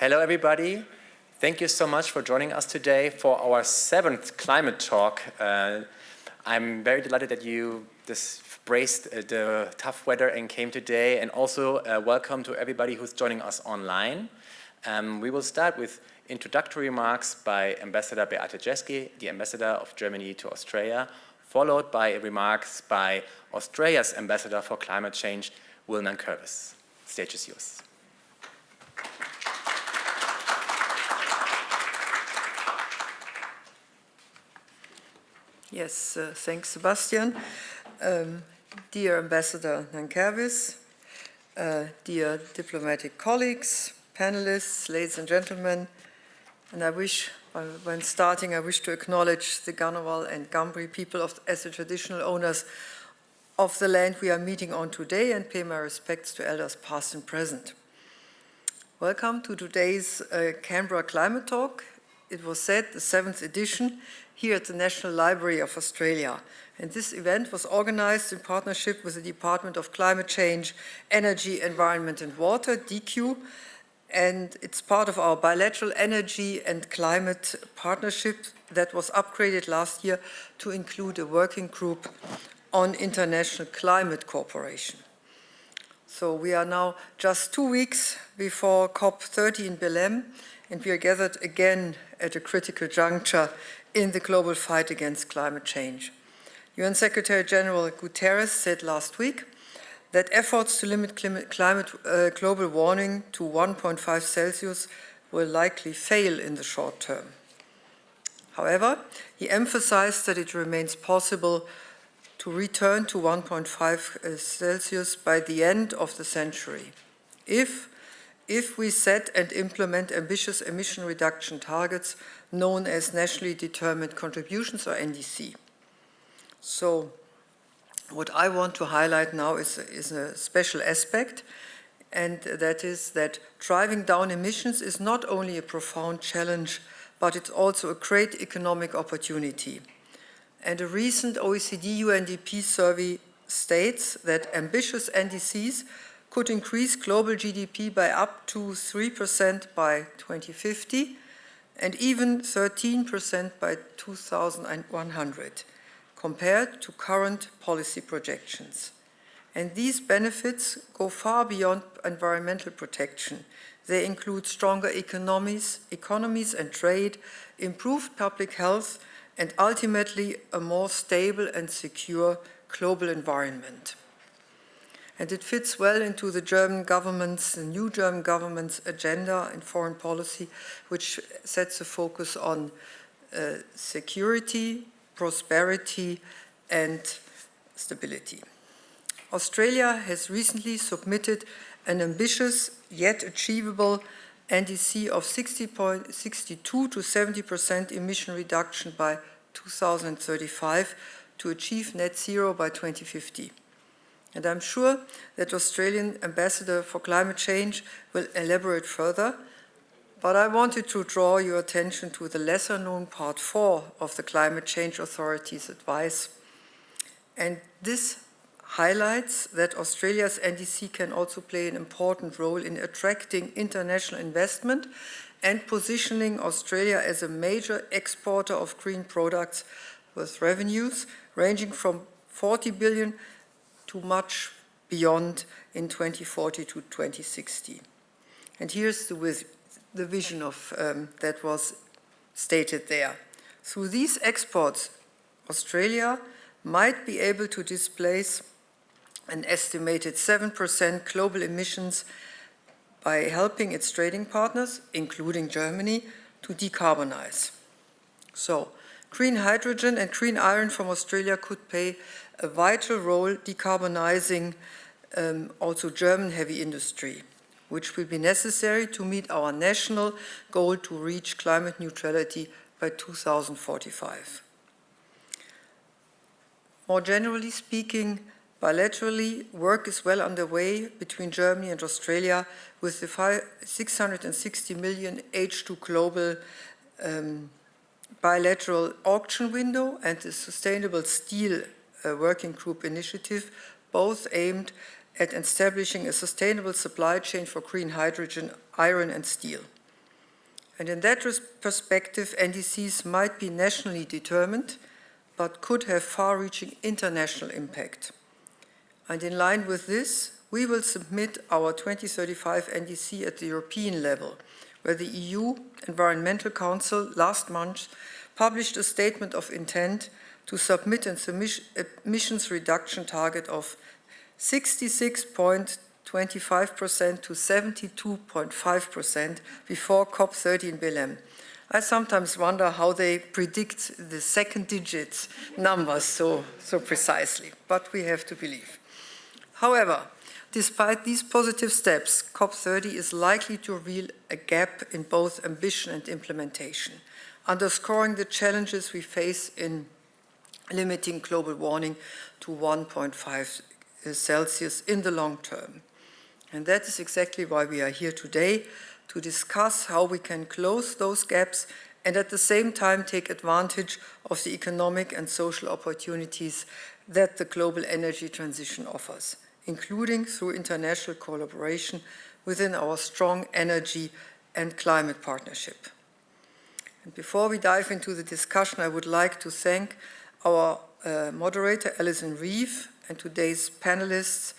Hello everybody. Thank you so much for joining us today for our 7th climate talk. I'm very delighted that you braced the tough weather and came today, and also welcome to everybody who's joining us online. We will start with introductory remarks by Ambassador Beate Grzeski, the Ambassador of Germany to Australia, followed by remarks by Australia's Ambassador for Climate Change, Will Nankervis. The stage is yours. Yes, thanks, Sebastian. Dear Ambassador Nankervis, dear diplomatic colleagues, panelists, ladies and gentlemen, and I wish, when starting, I wish to acknowledge the Ngunnawal and Ngambri people as the traditional owners of the land we are meeting on today, and pay my respects to elders past and present. Welcome to today's Canberra Climate Talk. It was said, the 7th edition, here at the National Library of Australia. And this event was organized in partnership with the Department of Climate Change, Energy, Environment and Water, DQ, and it's part of our bilateral energy and climate partnership that was upgraded last year to include a working group on international climate cooperation. So we are now just 2 weeks before COP30 in Belém, and we are gathered again at a critical juncture in the global fight against climate change. UN Secretary General Guterres said last week that efforts to limit global warming to 1.5 Celsius will likely fail in the short term. However, he emphasized that it remains possible to return to 1.5 Celsius by the end of the century, if we set and implement ambitious emission reduction targets known as nationally determined contributions, or NDC. So what I want to highlight now is a special aspect, and that is that driving down emissions is not only a profound challenge, but it's also a great economic opportunity. And a recent OECD UNDP survey states that ambitious NDCs could increase global GDP by up to 3% by 2050 and even 13% by 2100, compared to current policy projections. And these benefits go far beyond environmental protection. They include stronger economies and trade, improved public health, and ultimately a more stable and secure global environment. And it fits well into the new German government's agenda in foreign policy, which sets a focus on security, prosperity, and stability. Australia has recently submitted an ambitious yet achievable NDC of 62 to 70% emission reduction by 2035 to achieve net zero by 2050. And I'm sure that Australian Ambassador for Climate Change will elaborate further, but I wanted to draw your attention to the lesser-known Part 4 of the Climate Change Authority's advice. And this highlights that Australia's NDC can also play an important role in attracting international investment and positioning Australia as a major exporter of green products with revenues ranging from 40 billion to much beyond in 2040 to 2060. And here's the vision of that was stated there. Through these exports, Australia might be able to displace an estimated 7% global emissions by helping its trading partners, including Germany, to decarbonize. So, green hydrogen and green iron from Australia could play a vital role decarbonizing also German heavy industry, which will be necessary to meet our national goal to reach climate neutrality by 2045. More generally speaking, bilaterally, work is well underway between Germany and Australia with the 660 million H2 global bilateral auction window and the Sustainable Steel Working Group initiative, both aimed at establishing a sustainable supply chain for green hydrogen, iron and steel. And in that perspective, NDCs might be nationally determined, but could have far-reaching international impact. And in line with this, we will submit our 2035 NDC at the European level, where the EU Environmental Council last month published a statement of intent to submit an emissions reduction target of 66.25% to 72.5% before COP30 in Belém. I sometimes wonder how they predict the second digit numbers so precisely, but we have to believe. However, despite these positive steps, COP30 is likely to reveal a gap in both ambition and implementation, underscoring the challenges we face in limiting global warming to 1.5 Celsius in the long term. And that is exactly why we are here today, to discuss how we can close those gaps and at the same time take advantage of the economic and social opportunities that the global energy transition offers, including through international collaboration within our strong energy and climate partnership. And before we dive into the discussion, I would like to thank our moderator, Alison Reeve, and today's panelists.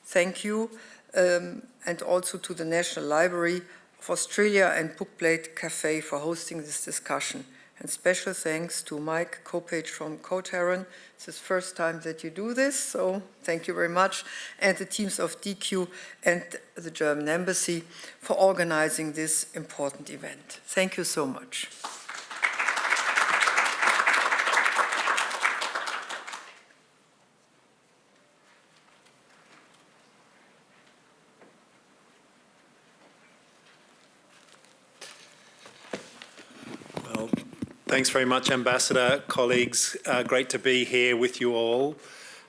Thank you, and also to the National Library of Australia and Bookplate Cafe for hosting this discussion. And special thanks to Mike Kopage from Cotaran. It's the first time that you do this, so thank you very much. And the teams of DQ and the German Embassy for organizing this important event. Thank you so much. Thanks very much, Ambassador, colleagues. Great to be here with you all.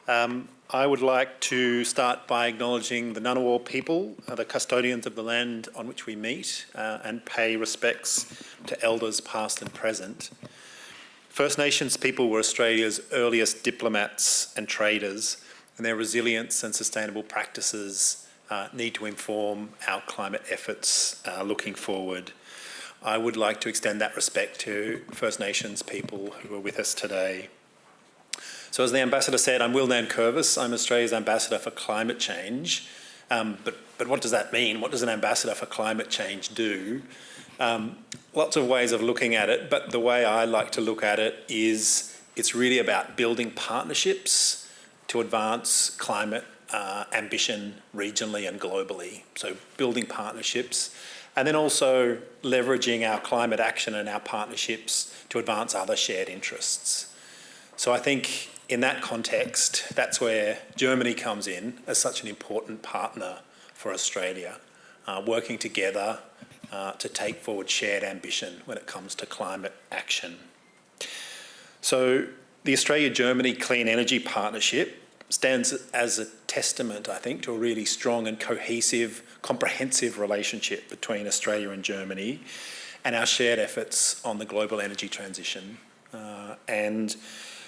I would like to start by acknowledging the Ngunnawal people, the custodians of the land on which we meet, and pay respects to elders past and present. First Nations people were Australia's earliest diplomats and traders, and their resilience and sustainable practices need to inform our climate efforts looking forward. I would like to extend that respect to First Nations people who are with us today. So as the Ambassador said, I'm Will Nankervis. I'm Australia's Ambassador for Climate Change. But what does that mean? What does an Ambassador for Climate Change do? Lots of ways of looking at it, but the way I like to look at it is it's really about building partnerships to advance climate ambition regionally and globally. So building partnerships. And then also leveraging our climate action and our partnerships to advance other shared interests. So I think in that context, that's where Germany comes in as such an important partner for Australia, working together to take forward shared ambition when it comes to climate action. So the Australia-Germany Clean Energy Partnership stands as a testament, I think, to a really strong and cohesive, comprehensive relationship between Australia and Germany and our shared efforts on the global energy transition. And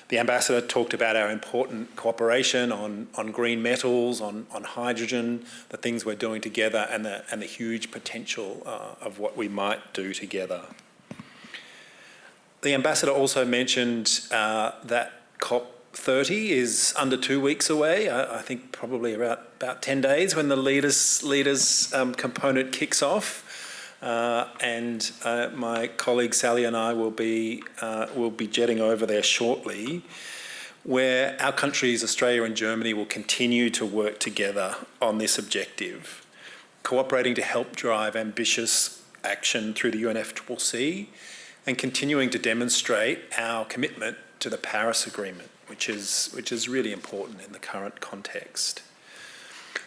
the Ambassador talked about our important cooperation on green metals, on hydrogen, the things we're doing together and the huge potential of what we might do together. The Ambassador also mentioned that COP30 is under 2 weeks away. I think probably about 10 days when the leaders component kicks off. And my colleague Sally and I will be jetting over there shortly, where our countries, Australia and Germany, will continue to work together on this objective, cooperating to help drive ambitious action through the UNFCCC and continuing to demonstrate our commitment to the Paris Agreement, which is really important in the current context.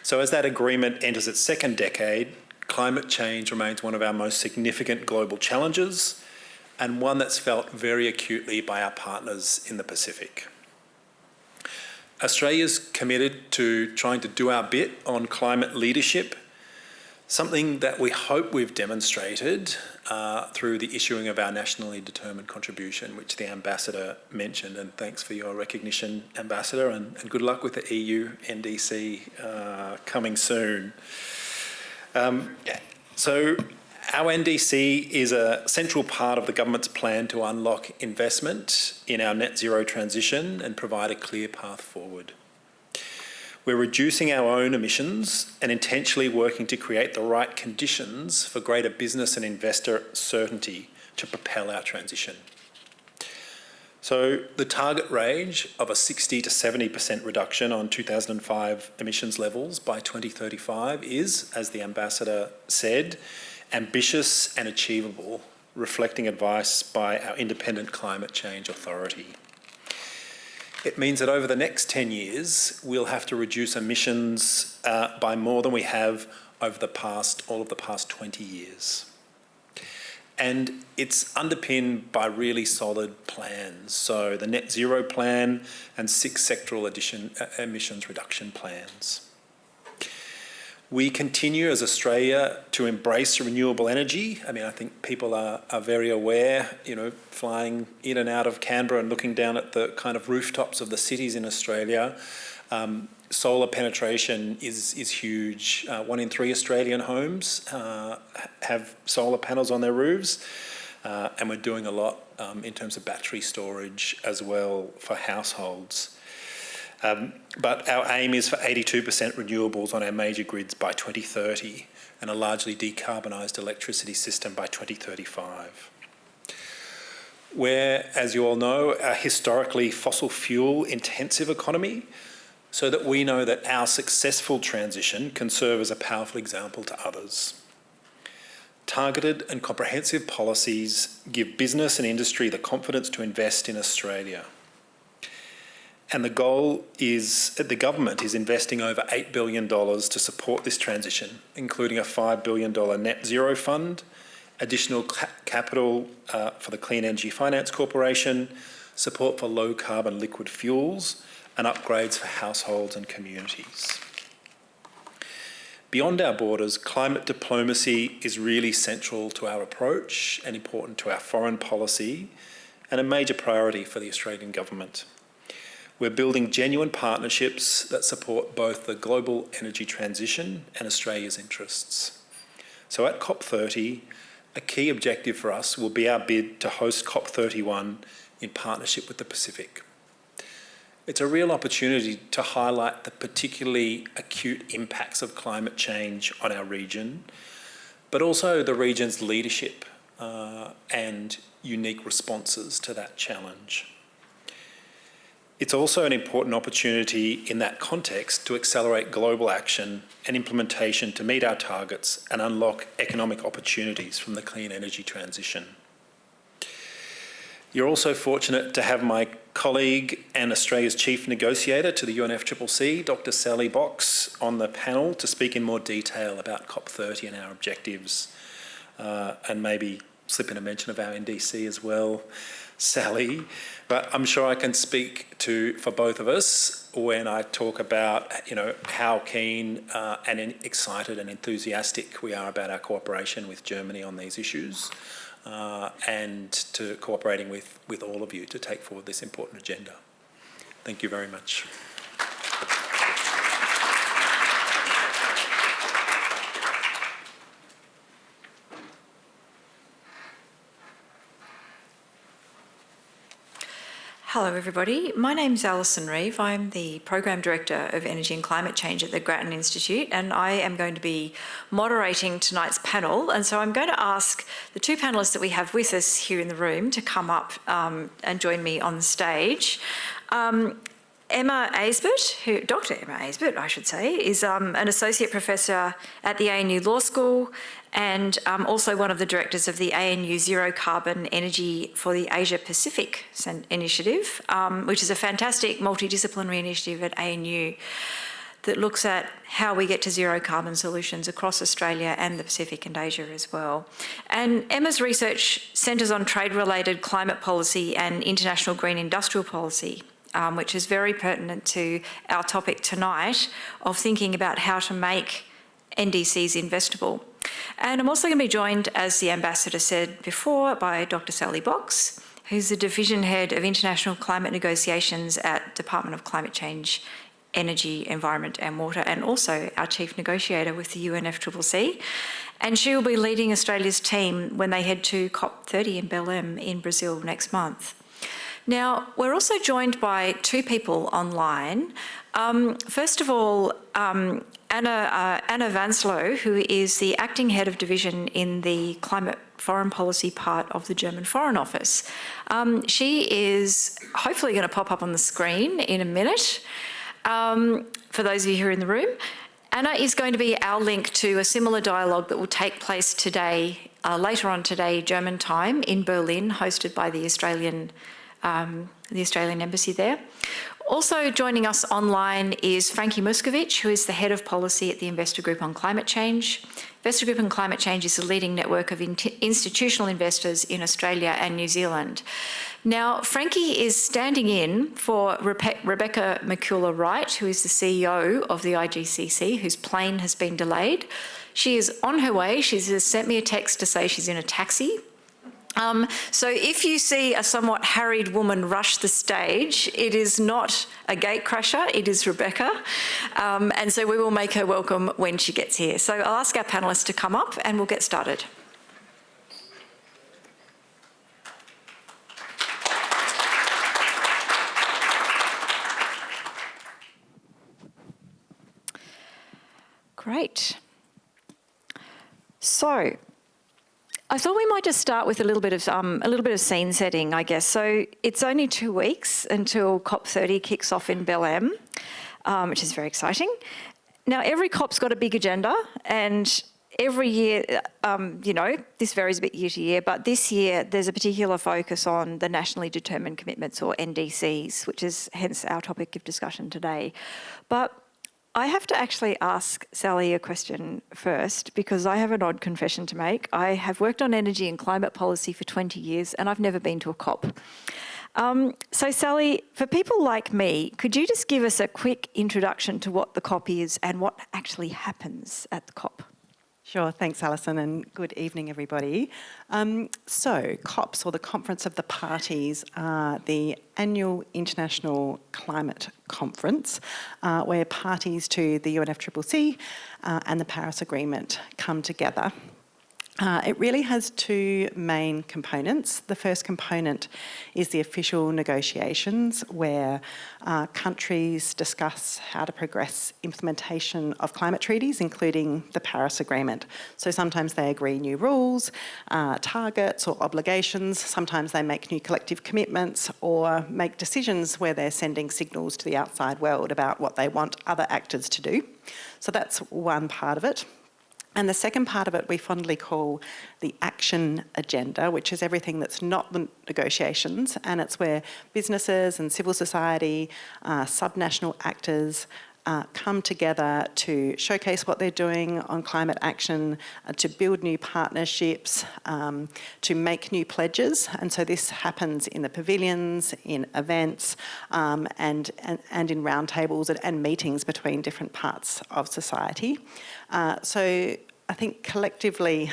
So as that agreement enters its second decade, climate change remains one of our most significant global challenges and one that's felt very acutely by our partners in the Pacific. Australia's committed to trying to do our bit on climate leadership, something that we hope we've demonstrated through the issuing of our nationally determined contribution, which the Ambassador mentioned. And thanks for your recognition, Ambassador, and good luck with the EU NDC coming soon. So Our NDC is a central part of the government's plan to unlock investment in our net zero transition and provide a clear path forward. We're reducing our own emissions and intentionally working to create the right conditions for greater business and investor certainty to propel our transition. So the target range of a 60 to 70% reduction on 2005 emissions levels by 2035 is, as the Ambassador said, ambitious and achievable, reflecting advice by our independent climate change authority. It means that over the next 10 years, we'll have to reduce emissions by more than we have over all of the past 20 years. And it's underpinned by really solid plans. So the net zero plan and 6 sectoral emissions reduction plans. We continue as Australia to embrace renewable energy. I mean, I think people are very aware, flying in and out of Canberra and looking down at the kind of rooftops of the cities in Australia. Solar penetration is huge. 1 in 3 Australian homes have solar panels on their roofs, and we're doing a lot in terms of battery storage as well for households. But our aim is for 82% renewables on our major grids by 2030 and a largely decarbonised electricity system by 2035. We're, as you all know, a historically fossil fuel intensive economy, so that we know that our successful transition can serve as a powerful example to others. Targeted and comprehensive policies give business and industry the confidence to invest in Australia. And the goal is that the government is investing over $8 billion to support this transition, including a $5 billion net zero fund, additional capital for the Clean Energy Finance Corporation, support for low carbon liquid fuels, and upgrades for households and communities. Beyond our borders, climate diplomacy is really central to our approach and important to our foreign policy and a major priority for the Australian government. We're building genuine partnerships that support both the global energy transition and Australia's interests. So at COP30, a key objective for us will be our bid to host COP31 in partnership with the Pacific. It's a real opportunity to highlight the particularly acute impacts of climate change on our region, but also the region's leadership and unique responses to that challenge. It's also an important opportunity in that context to accelerate global action and implementation to meet our targets and unlock economic opportunities from the clean energy transition. You're also fortunate to have my colleague and Australia's chief negotiator to the UNFCCC, Dr. Sally Box, on the panel to speak in more detail about COP30 and our objectives, and maybe slip in a mention of our NDC as well, Sally. But I'm sure I can speak for both of us when I talk about, how keen and excited and enthusiastic we are about our cooperation with Germany on these issues. And to cooperating with all of you to take forward this important agenda. Thank you very much. Hello everybody, my name's Alison Reeve. I'm the Program Director of Energy and Climate Change at the Grattan Institute, and I am going to be moderating tonight's panel. And so I'm going to ask the 2 panellists that we have with us here in the room to come up and join me on the stage. Emma Aisbett, Dr. Emma Aisbett, I should say, is an Associate Professor at the ANU Law School and also one of the directors of the ANU Zero Carbon Energy for the Asia Pacific Initiative, which is a fantastic multidisciplinary initiative at ANU that looks at how we get to zero carbon solutions across Australia and the Pacific and Asia as well. And Emma's research centres on trade-related climate policy and international green industrial policy, which is very pertinent to our topic tonight of thinking about how to make NDCs investable. And I'm also going to be joined, as the Ambassador said before, by Dr. Sally Box, who's the Division Head of International Climate Negotiations at Department of Climate Change, Energy, Environment and Water, and also our Chief Negotiator with the UNFCCC. and she will be leading Australia's team when they head to COP30 in Belém in Brazil next month. Now, we're also joined by two people online. First of all, Anna Vanslo, who is the acting head of division in the climate foreign policy part of the German Foreign Office. She is hopefully going to pop up on the screen in a minute. For those of you who are in the room, Anna is going to be our link to a similar dialogue that will take place today, later on today, German time, in Berlin, hosted by the Australian Embassy there. Also joining us online is Frankie Muscovich, who is the Head of Policy at the Investor Group on Climate Change. Investor Group on Climate Change is a leading network of institutional investors in Australia and New Zealand. Now, Frankie is standing in for Rebecca Mikula-Wright, who is the CEO of the IGCC, whose plane has been delayed. She is on her way. She's just sent me a text to say she's in a taxi. So if you see a somewhat harried woman rush the stage, it is not a gatecrasher, it is Rebecca. And so we will make her welcome when she gets here. So I'll ask our panellists to come up and we'll get started. Great. So, I thought we might just start with a little bit of scene setting, I guess. So it's only 2 weeks until COP30 kicks off in Belém, which is very exciting. Now, every COP's got a big agenda, and every year, this varies a bit year to year, but this year there's a particular focus on the nationally determined commitments, or NDCs, which is hence our topic of discussion today. But I have to actually ask Sally a question first, because I have an odd confession to make. I have worked on energy and climate policy for 20 years and I've never been to a COP. So Sally, for people like me, could you just give us a quick introduction to what the COP is and what actually happens at the COP? Sure, thanks Alison, and good evening everybody. So COPs, or the Conference of the Parties, are the annual international climate conference where parties to the UNFCCC and the Paris Agreement come together. It really has two main components. The first component is the official negotiations, where countries discuss how to progress implementation of climate treaties, including the Paris Agreement. So sometimes they agree new rules, targets or obligations. Sometimes they make new collective commitments or make decisions where they're sending signals to the outside world about what they want other actors to do. So that's one part of it. And the second part of it we fondly call the action agenda, which is everything that's not the negotiations, and it's where businesses and civil society, subnational actors come together to showcase what they're doing on climate action, to build new partnerships, to make new pledges. And so this happens in the pavilions, in events, and in roundtables and meetings between different parts of society. So I think collectively,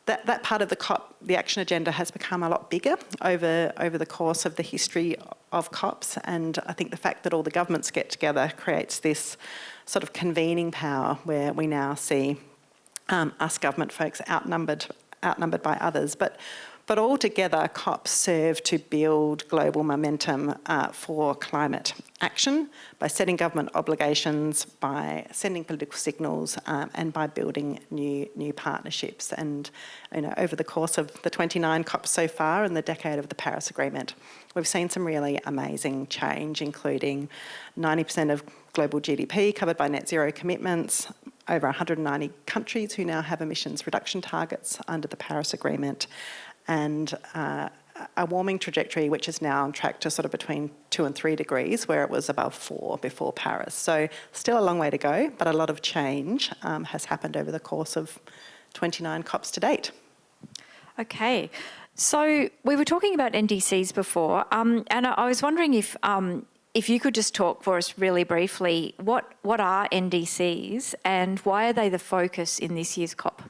that part of the COP, the action agenda, has become a lot bigger over the course of the history of COPs, and I think the fact that all the governments get together creates this sort of convening power where we now see us government folks outnumbered by others. But altogether, COPs serve to build global momentum for climate action by setting government obligations, by sending political signals, and by building new partnerships. And over the course of the 29 COPs so far and the decade of the Paris Agreement, we've seen some really amazing change, including 90% of global GDP covered by net zero commitments, over 190 countries who now have emissions reduction targets under the Paris Agreement, and a warming trajectory which is now on track to sort of between 2 and 3 degrees, where it was above 4 before Paris. So still a long way to go, but a lot of change has happened over the course of 29 COPs to date. Okay, so we were talking about NDCs before, and I was wondering if you could just talk for us really briefly, what are NDCs and why are they the focus in this year's COP?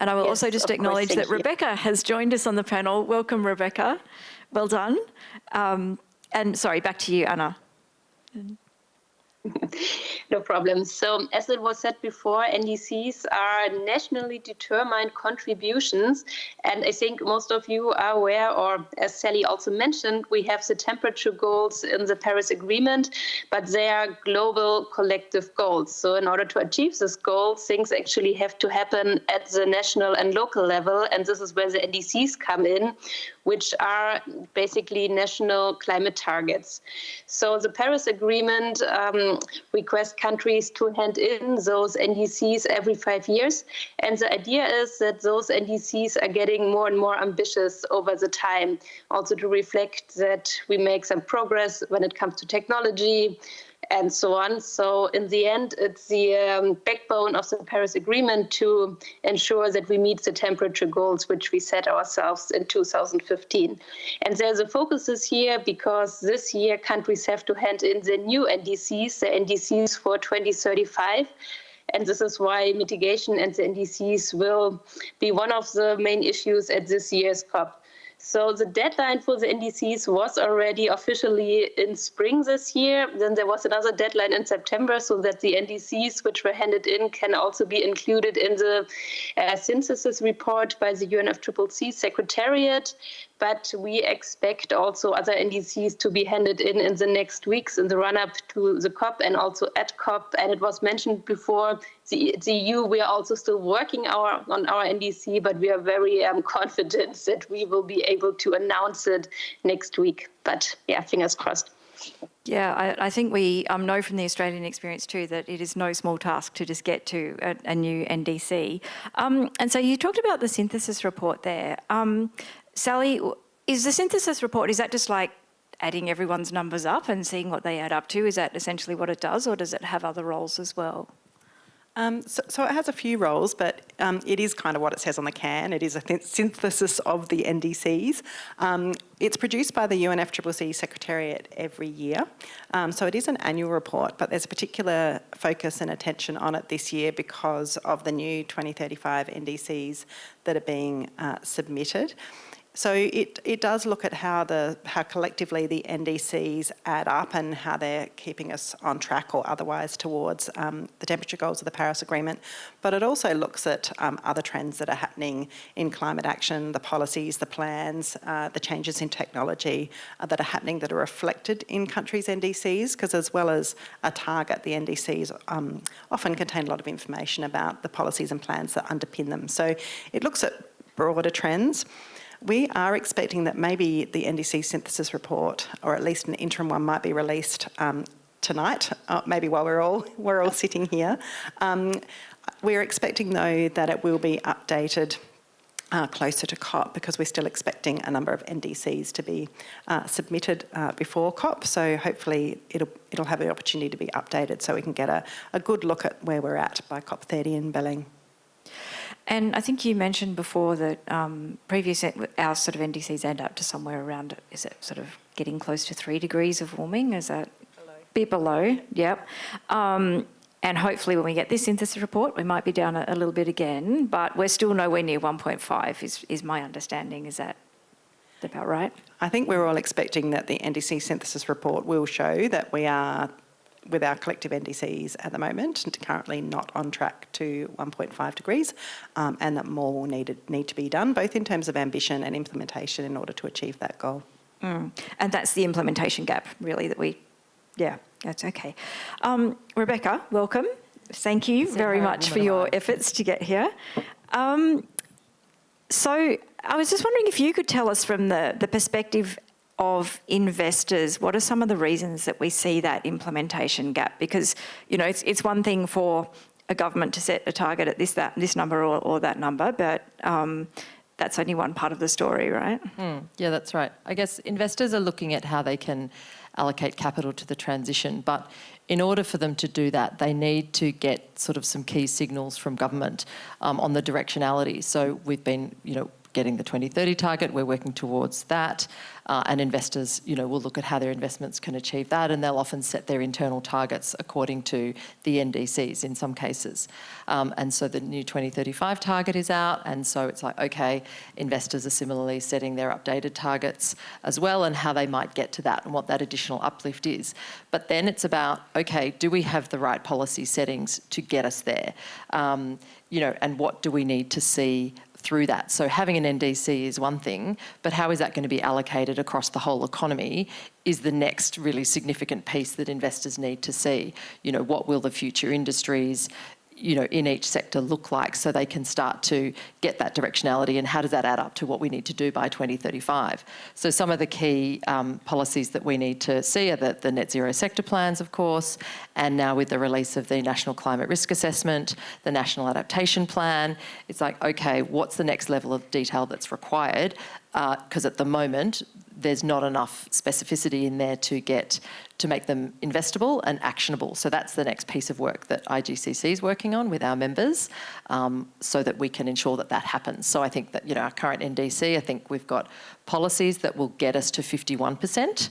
And I will also just acknowledge that Rebecca has joined us on the panel. Welcome, Rebecca. Well done. And sorry, back to you, Anna. No problem. So as it was said before, NDCs are nationally determined contributions. And I think most of you are aware, or as Sally also mentioned, we have the temperature goals in the Paris Agreement, but they are global collective goals. So in order to achieve this goal, things actually have to happen at the national and local level. And this is where the NDCs come in, which are basically national climate targets. So the Paris Agreement requests countries to hand in those NDCs every 5 years. And the idea is that those NDCs are getting more and more ambitious over the time, also to reflect that we make some progress when it comes to technology, and so on. So in the end, it's the backbone of the Paris Agreement to ensure that we meet the temperature goals which we set ourselves in 2015. And there's a focus this year because this year countries have to hand in the new NDCs, the NDCs for 2035. And this is why mitigation and the NDCs will be one of the main issues at this year's COP. So the deadline for the NDCs was already officially in spring this year. Then there was another deadline in September so that the NDCs which were handed in can also be included in the synthesis report by the UNFCCC Secretariat. But we expect also other NDCs to be handed in the next weeks in the run-up to the COP and also at COP. And it was mentioned before, the EU, we are also still working on our NDC, but we are very confident that we will be able to announce it next week. But yeah, fingers crossed. Yeah, I think we know from the Australian experience too that it is no small task to just get to a new NDC. And so you talked about the synthesis report there. Sally, is the synthesis report, is that just like adding everyone's numbers up and seeing what they add up to? Is that essentially what it does, or does it have other roles as well? So it has a few roles, but it is kind of what it says on the can. It is a synthesis of the NDCs. It's produced by the UNFCCC Secretariat every year. So it is an annual report, but there's a particular focus and attention on it this year because of the new 2035 NDCs that are being submitted. So it does look at how collectively the NDCs add up and how they're keeping us on track or otherwise towards the temperature goals of the Paris Agreement. But it also looks at other trends that are happening in climate action, the policies, the plans, the changes in technology that are happening that are reflected in countries' NDCs, because as well as a target, the NDCs often contain a lot of information about the policies and plans that underpin them. So it looks at broader trends. We are expecting that maybe the NDC synthesis report, or at least an interim one, might be released tonight, maybe while we're all sitting here. We're expecting, though, that it will be updated closer to COP, because we're still expecting a number of NDCs to be submitted before COP. So hopefully it'll have the opportunity to be updated so we can get a good look at where we're at by COP30 in Belling. And I think you mentioned before that our sort of NDCs end up to somewhere around, is it sort of getting close to 3 degrees of warming? Is that below? Bit below, yep. And hopefully when we get this synthesis report, we might be down a little bit again, but we're still nowhere near 1.5 is my understanding. Is that about right? I think we're all expecting that the NDC synthesis report will show that we are, with our collective NDCs at the moment, currently not on track to 1.5 degrees, and that more will need to be done, both in terms of ambition and implementation in order to achieve that goal. And that's the implementation gap, really, that's okay. Rebecca, welcome. Thank you very much for your efforts to get here. So I was just wondering if you could tell us from the perspective of investors, what are some of the reasons that we see that implementation gap? Because, it's one thing for a government to set a target at this number or that number, but that's only one part of the story, right? Yeah, that's right. I guess investors are looking at how they can allocate capital to the transition, but in order for them to do that, they need to get sort of some key signals from government on the directionality. So we've been, getting the 2030 target. We're working towards that. And investors, will look at how their investments can achieve that, and they'll often set their internal targets according to the NDCs in some cases. And so the new 2035 target is out, and so it's like, okay, investors are similarly setting their updated targets as well, and how they might get to that and what that additional uplift is. But then it's about, okay, do we have the right policy settings to get us there? And what do we need to see through that? So having an NDC is one thing, but how is that going to be allocated across the whole economy is the next really significant piece that investors need to see. What will the future industries, in each sector look like, so they can start to get that directionality, and how does that add up to what we need to do by 2035? So some of the key policies that we need to see are the net zero sector plans, of course, and now with the release of the National Climate Risk Assessment, the National Adaptation Plan, it's like, okay, what's the next level of detail that's required? Because at the moment, there's not enough specificity in there to make them investable and actionable. So that's the next piece of work that IGCC is working on with our members, so that we can ensure that happens. So I think that, our current NDC, I think we've got policies that will get us to 51%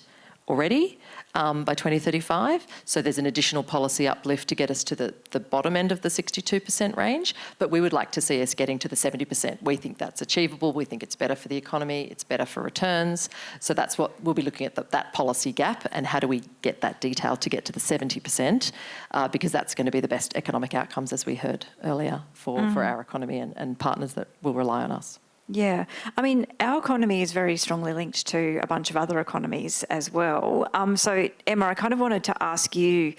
already by 2035. So there's an additional policy uplift to get us to the bottom end of the 62% range, but we would like to see us getting to the 70%. We think that's achievable. We think it's better for the economy. It's better for returns. So that's what we'll be looking at, that policy gap, and how do we get that detail to get to the 70%, because that's going to be the best economic outcomes, as we heard earlier, for our economy and partners that will rely on us. Yeah. I mean, our economy is very strongly linked to a bunch of other economies as well. So, Emma, I kind of wanted to ask you,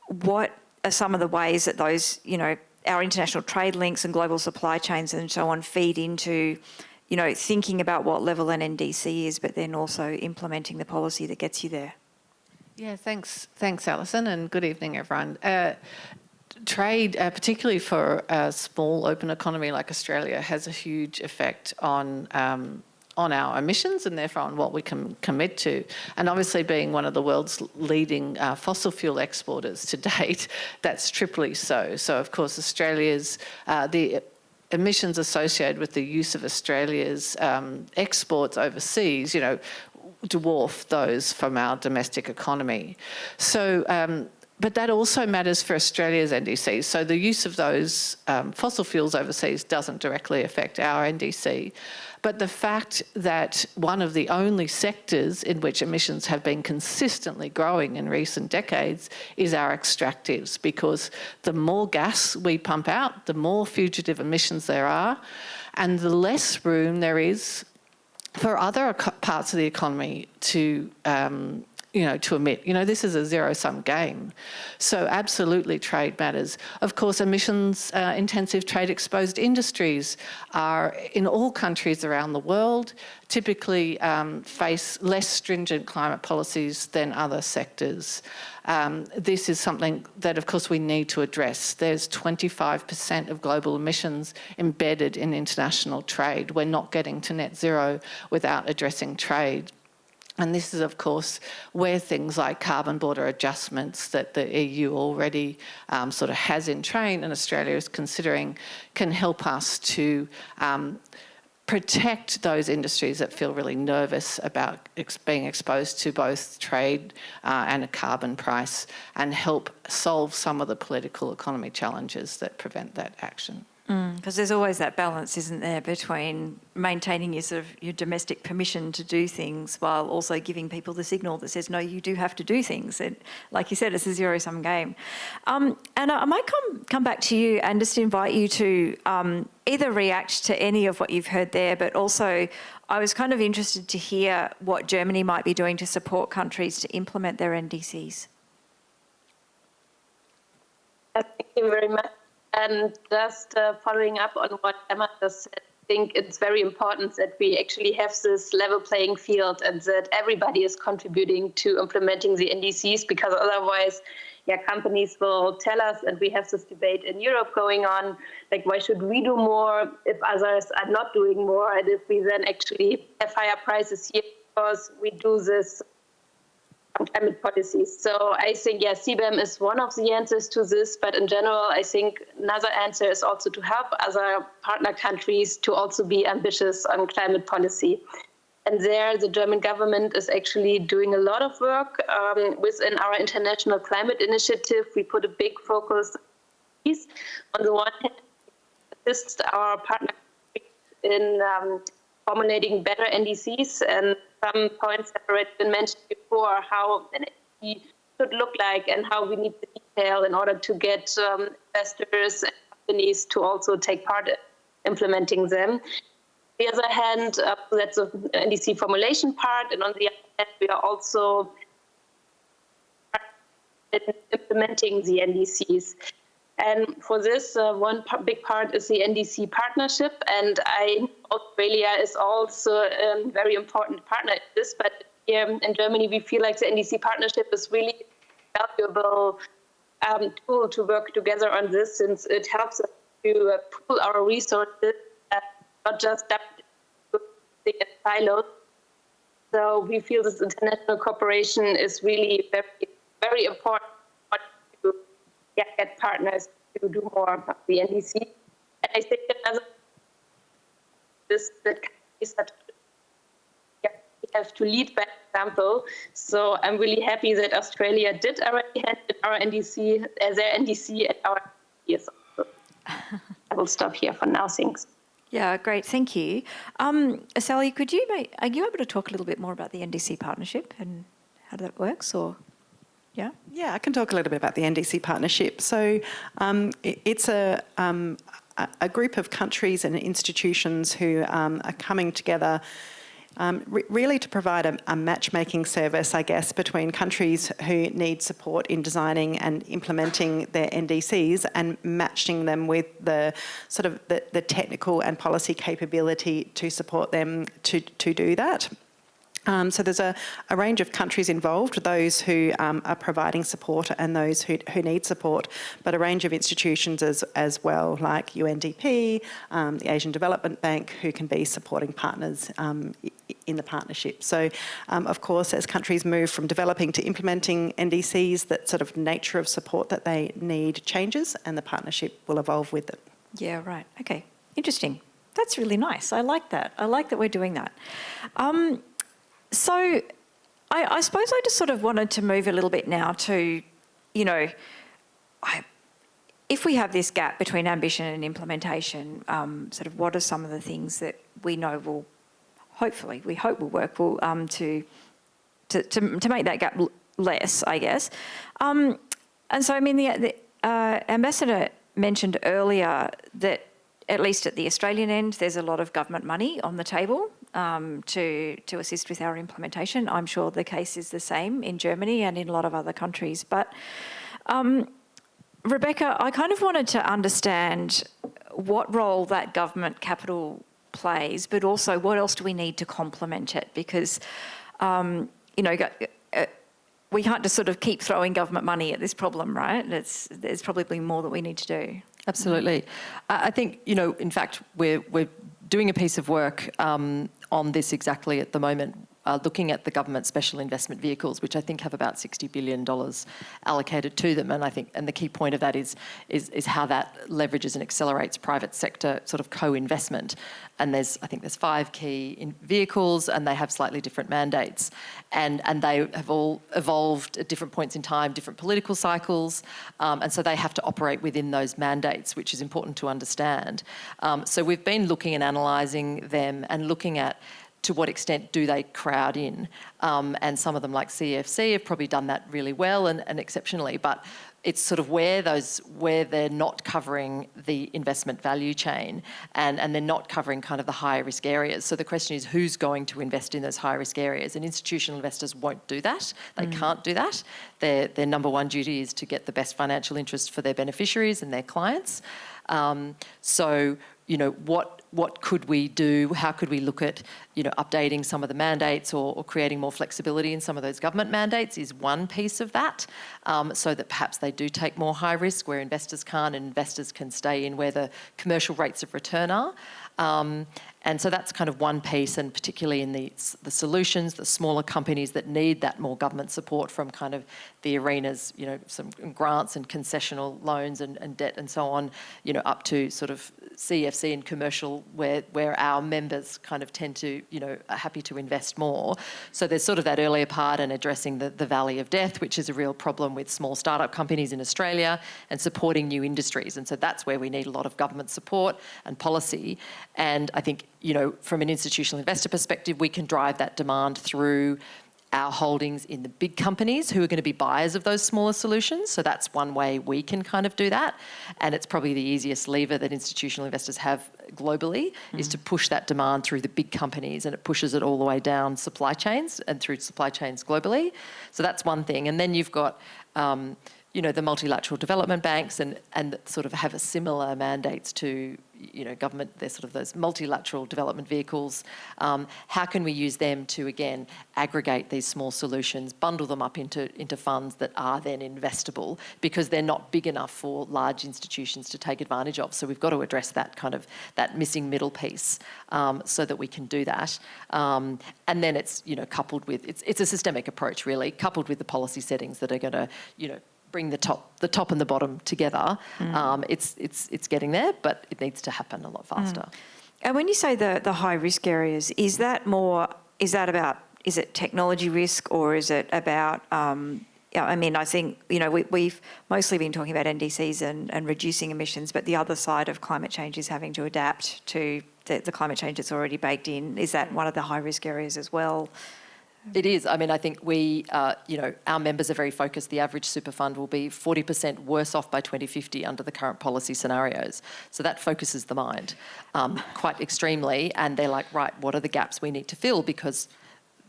what are some of the ways that those, our international trade links and global supply chains and so on feed into, thinking about what level an NDC is, but then also implementing the policy that gets you there? Yeah, thanks, Alison, and good evening, everyone. Trade, particularly for a small open economy like Australia, has a huge effect on our emissions and therefore on what we can commit to. And obviously, being one of the world's leading fossil fuel exporters to date, that's triply so. So, of course, Australia's the emissions associated with the use of Australia's exports overseas, dwarf those from our domestic economy. So. But that also matters for Australia's NDCs. So the use of those fossil fuels overseas doesn't directly affect our NDC. But the fact that one of the only sectors in which emissions have been consistently growing in recent decades is our extractives, because the more gas we pump out, the more fugitive emissions there are, and the less room there is for other parts of the economy to to emit. This is a zero-sum game. So absolutely trade matters. Of course, emissions-intensive trade-exposed industries are, in all countries around the world, typically face less stringent climate policies than other sectors. This is something that, of course, we need to address. There's 25% of global emissions embedded in international trade. We're not getting to net zero without addressing trade. And this is, of course, where things like carbon border adjustments that the EU already sort of has in train and Australia is considering can help us to protect those industries that feel really nervous about being exposed to both trade and a carbon price, and help solve some of the political economy challenges that prevent that action. Because there's always that balance, isn't there, between maintaining your domestic permission to do things while also giving people the signal that says, no, you do have to do things. And like you said, it's a zero-sum game. And I might come back to you and just invite you to either react to any of what you've heard there, but also I was kind of interested to hear what Germany might be doing to support countries to implement their NDCs. Thank you very much. And just following up on what Emma just said, I think it's very important that we actually have this level playing field and that everybody is contributing to implementing the NDCs, because otherwise, companies will tell us, and we have this debate in Europe going on, like, why should we do more if others are not doing more, and if we then actually have higher prices here because we do this climate policies. So I think, CBAM is one of the answers to this, but in general, I think another answer is also to help other partner countries to also be ambitious on climate policy. And there, the German government is actually doing a lot of work. Within our international climate initiative, we put a big focus on the one hand, assist our partner countries in formulating better NDCs, and some points have already been mentioned before, how an NDC should look like and how we need the detail in order to get investors and companies to also take part in implementing them. On the other hand, that's the NDC formulation part, and on the other hand, we are also implementing the NDCs. And for this, one big part is the NDC partnership, and Australia is also a very important partner in this, but here in Germany, we feel like the NDC partnership is really a valuable tool to work together on this, since it helps us to pool our resources, not just in silos. So we feel this international cooperation is really very, very important to get partners to do more of the NDC. And I think another is that we have to lead by example. So I'm really happy that Australia did already hand in our NDC, their NDC at our NDC. I will stop here for now. Thanks. Yeah, great. Thank you. Sally, are you able to talk a little bit more about the NDC partnership and how that works, or? Yeah? Yeah, I can talk a little bit about the NDC partnership. So it's a group of countries and institutions who are coming together really to provide a matchmaking service, I guess, between countries who need support in designing and implementing their NDCs and matching them with the sort of the technical and policy capability to support them to do that. So there's a range of countries involved, those who are providing support and those who need support, but a range of institutions as well, like UNDP, the Asian Development Bank, who can be supporting partners in the partnership. So, of course, as countries move from developing to implementing NDCs, that sort of nature of support that they need changes, and the partnership will evolve with it. Yeah, right. Okay, interesting. That's really nice. I like that. I like that we're doing that. So I suppose I just sort of wanted to move a little bit now to, if we have this gap between ambition and implementation, sort of what are some of the things that we know will, hopefully, we hope will work to make that gap less, I guess. And so, I mean, the Ambassador mentioned earlier that at least at the Australian end, there's a lot of government money on the table to assist with our implementation. I'm sure the case is the same in Germany and in a lot of other countries. But Rebecca, I kind of wanted to understand what role that government capital plays, but also what else do we need to complement it? Because, we can't just sort of keep throwing government money at this problem, right? There's probably more that we need to do. Absolutely. I think, in fact, we're doing a piece of work on this exactly at the moment, looking at the government special investment vehicles, which I think have about $60 billion allocated to them. And I think, and the key point of that is how that leverages and accelerates private sector sort of co-investment. And I think there's 5 key vehicles, and they have slightly different mandates. And they have all evolved at different points in time, different political cycles. And so they have to operate within those mandates, which is important to understand. So we've been looking and analysing them and looking at to what extent do they crowd in. And some of them, like CFC, have probably done that really well and exceptionally. But it's sort of where they're not covering the investment value chain and they're not covering kind of the higher risk areas. So the question is, who's going to invest in those high risk areas? And institutional investors won't do that. They can't do that. Their number one duty is to get the best financial interest for their beneficiaries and their clients. So, what could we do? How could we look at, updating some of the mandates or creating more flexibility in some of those government mandates is one piece of that, so that perhaps they do take more high risk where investors can't, and investors can stay in where the commercial rates of return are. And so that's kind of one piece, and particularly in the solutions, the smaller companies that need that more government support from kind of the arenas, some grants and concessional loans and debt and so on, up to sort of CFC and commercial where our members kind of tend to, are happy to invest more. So there's sort of that earlier part and addressing the valley of death, which is a real problem with small startup companies in Australia, and supporting new industries. And so that's where we need a lot of government support and policy. And I think, from an institutional investor perspective, we can drive that demand through our holdings in the big companies who are going to be buyers of those smaller solutions. So that's one way we can kind of do that. And it's probably the easiest lever that institutional investors have globally, is to push that demand through the big companies, and it pushes it all the way down supply chains and through supply chains globally. So that's one thing. And then you've got the multilateral development banks and sort of have a similar mandates to, government. They're sort of those multilateral development vehicles. How can we use them to, again, aggregate these small solutions, bundle them up into funds that are then investable, because they're not big enough for large institutions to take advantage of. So we've got to address that kind of, that missing middle piece, so that we can do that. And then it's, coupled with, it's a systemic approach really, coupled with the policy settings that are going to, bring the top and the bottom together. It's getting there, but it needs to happen a lot faster. And when you say the high risk areas, is it technology risk, or is it about, I think, we've mostly been talking about NDCs and reducing emissions, but the other side of climate change is having to adapt to the climate change that's already baked in. Is that one of the high risk areas as well? It is. I mean, I think we, our members are very focused. The average super fund will be 40% worse off by 2050 under the current policy scenarios. So that focuses the mind quite extremely. And they're like, right, what are the gaps we need to fill? Because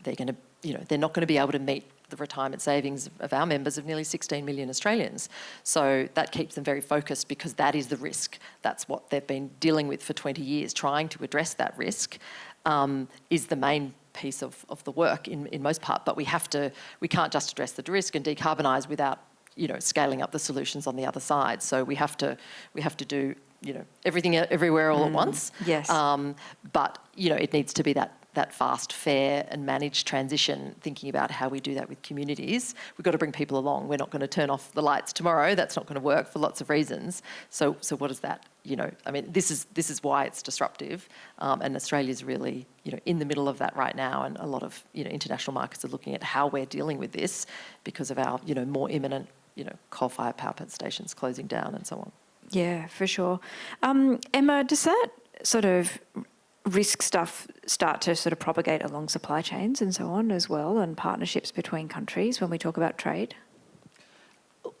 they're going to, they're not going to be able to meet the retirement savings of our members of nearly 16 million Australians. So that keeps them very focused, because that is the risk. That's what they've been dealing with for 20 years. Trying to address that risk is the main piece of the work in most part, but we can't just address the risk and decarbonise without scaling up the solutions on the other side. So we have to do everything everywhere all at once. Yes. But it needs to be that fast, fair and managed transition, thinking about how we do that with communities. We've got to bring people along. We're not going to turn off the lights tomorrow. That's not going to work for lots of reasons. So what is that? I mean, this is why it's disruptive, and Australia's really, in the middle of that right now, and a lot of, international markets are looking at how we're dealing with this because of our, more imminent, coal-fired power plant stations closing down and so on. Yeah, for sure. Emma, does that sort of risk stuff start to sort of propagate along supply chains and so on as well, and partnerships between countries when we talk about trade?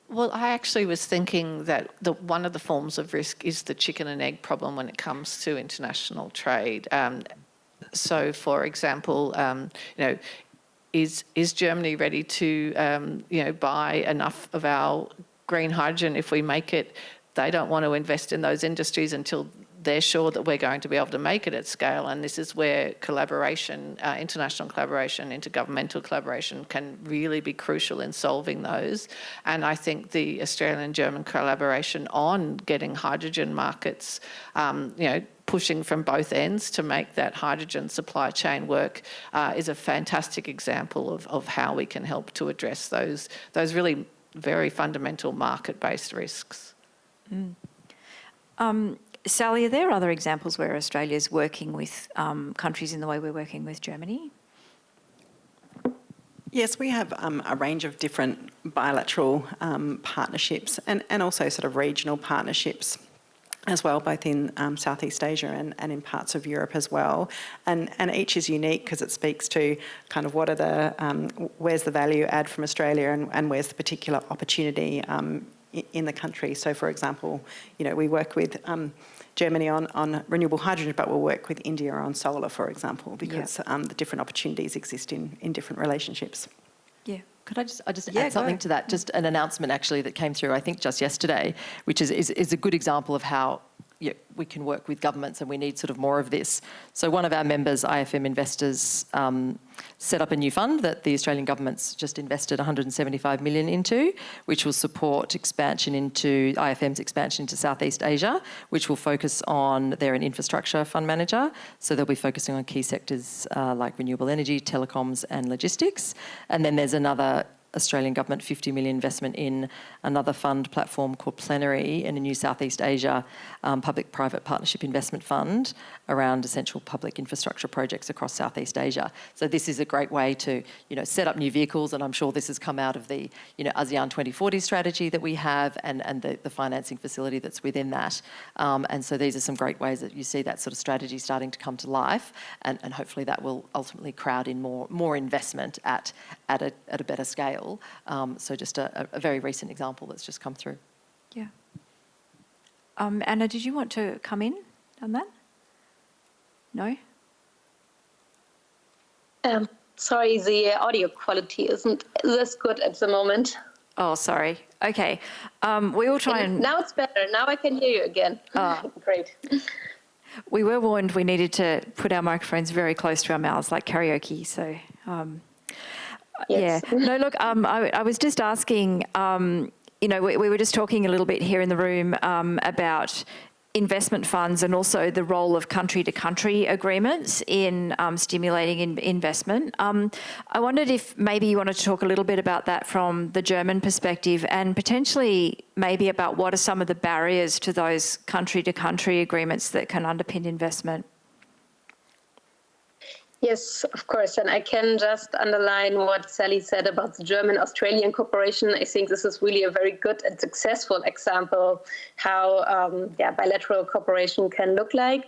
Well, I actually was thinking that one of the forms of risk is the chicken and egg problem when it comes to international trade. So, for example, is Germany ready to, buy enough of our green hydrogen if we make it? They don't want to invest in those industries until they're sure that we're going to be able to make it at scale. And this is where collaboration, international collaboration, intergovernmental collaboration can really be crucial in solving those. And I think the Australian-German collaboration on getting hydrogen markets, pushing from both ends to make that hydrogen supply chain work is a fantastic example of how we can help to address those really very fundamental market-based risks. Sally, are there other examples where Australia's working with countries in the way we're working with Germany? Yes, we have a range of different bilateral partnerships and also sort of regional partnerships as well, both in Southeast Asia and in parts of Europe as well. And each is unique because it speaks to kind of what are the, where's the value add from Australia and where's the particular opportunity in the country. So, for example, we work with Germany on renewable hydrogen, but we'll work with India on solar, for example, because the different opportunities exist in different relationships. Yeah. Could I just add something to that? Just an announcement actually that came through, I think just yesterday, which is a good example of how we can work with governments and we need sort of more of this. So one of our members, IFM Investors, set up a new fund that the Australian government's just invested 175 million into, which will support expansion into IFM's expansion into Southeast Asia, which will focus on, they're an infrastructure fund manager, so they'll be focusing on key sectors like renewable energy, telecoms and logistics. And then there's another Australian government 50 million investment in another fund platform called Plenary in a new Southeast Asia public-private partnership investment fund around essential public infrastructure projects across Southeast Asia. So this is a great way to, set up new vehicles, and I'm sure this has come out of the, ASEAN 2040 strategy that we have and the financing facility that's within that. And so these are some great ways that you see that sort of strategy starting to come to life, and hopefully that will ultimately crowd in more investment at a better scale. So just a very recent example that's just come through. Yeah. Anna, did you want to come in on that? No? Sorry, the audio quality isn't this good at the moment. Oh, sorry. Okay. We will try and... Now it's better. Now I can hear you again. Great. We were warned we needed to put our microphones very close to our mouths, like karaoke, so... Yes. Yeah. No, look, I was just asking, we were just talking a little bit here in the room about investment funds and also the role of country-to-country agreements in stimulating investment. I wondered if maybe you wanted to talk a little bit about that from the German perspective, and potentially maybe about what are some of the barriers to those country-to-country agreements that can underpin investment. Yes, of course. And I can just underline what Sally said about the German-Australian cooperation. I think this is really a very good and successful example how bilateral cooperation can look like.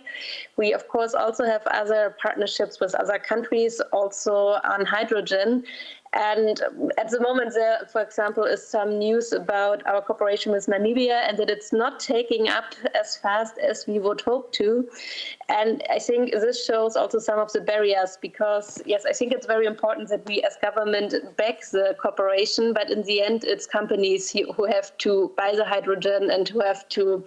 We, of course, also have other partnerships with other countries, also on hydrogen. And at the moment there, for example, is some news about our cooperation with Namibia and that it's not taking up as fast as we would hope to. And I think this shows also some of the barriers because, yes, I think it's very important that we as government back the cooperation, but in the end, it's companies who have to buy the hydrogen and who have to,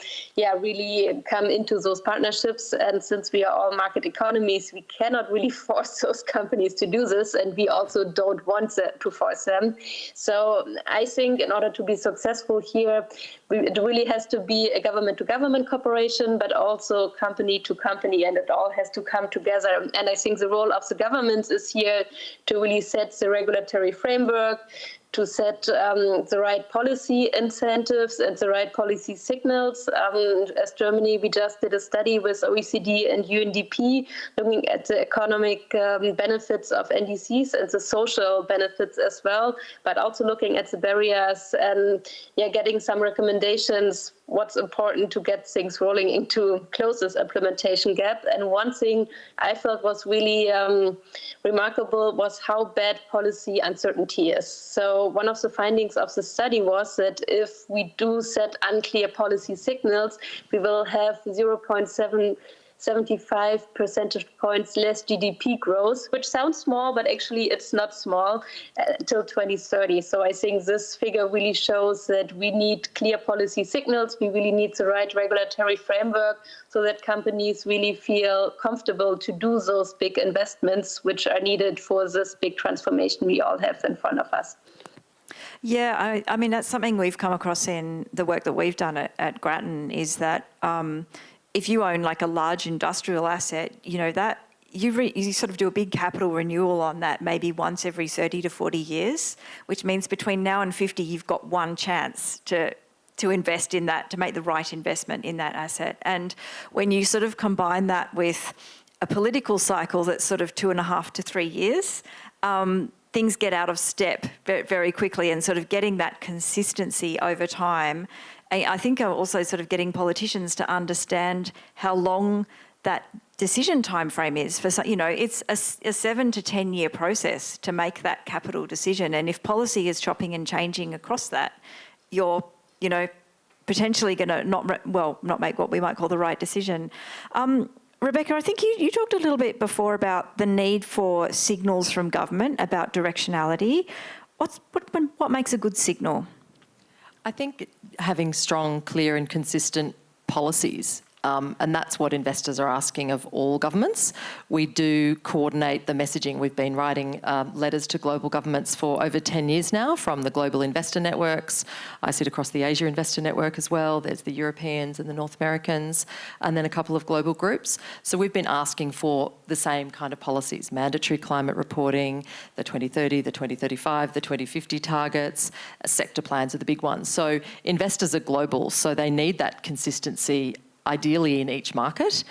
really come into those partnerships. And since we are all market economies, we cannot really force those companies to do this. And we also don't want to force them. So I think in order to be successful here, it really has to be a government-to-government cooperation, but also company-to-company, and it all has to come together. And I think the role of the governments is here to really set the regulatory framework, to set the right policy incentives and the right policy signals. As Germany, we just did a study with OECD and UNDP looking at the economic benefits of NDCs and the social benefits as well, but also looking at the barriers and getting some recommendations what's important to get things rolling into close this implementation gap. And one thing I felt was really remarkable was how bad policy uncertainty is. So one of the findings of the study was that if we do set unclear policy signals, we will have 0.75 percentage points less GDP growth, which sounds small, but actually it's not small till 2030. So I think this figure really shows that we need clear policy signals. We really need the right regulatory framework so that companies really feel comfortable to do those big investments, which are needed for this big transformation we all have in front of us. Yeah, I mean, that's something we've come across in the work that we've done at Grattan is that if you own like a large industrial asset, that you sort of do a big capital renewal on that maybe once every 30 to 40 years, which means between now and 50, you've got one chance to invest in that, to make the right investment in that asset. And when you sort of combine that with a political cycle that's sort of 2.5 to 3 years, things get out of step very quickly, and sort of getting that consistency over time. I think also sort of getting politicians to understand how long that decision time frame is. It's a 7 to 10 year process to make that capital decision. And if policy is chopping and changing across that, you're, potentially going to not make what we might call the right decision. Rebecca, I think you talked a little bit before about the need for signals from government about directionality. What makes a good signal? I think having strong, clear and consistent policies And that's what investors are asking of all governments. We do coordinate the messaging. We've been writing letters to global governments for over 10 years now from the global investor networks. I sit across the Asia Investor Network as well. There's the Europeans and the North Americans, and then a couple of global groups. So we've been asking for the same kind of policies, mandatory climate reporting, the 2030, the 2035, the 2050 targets, sector plans are the big ones. So investors are global, so they need that consistency ideally in each market,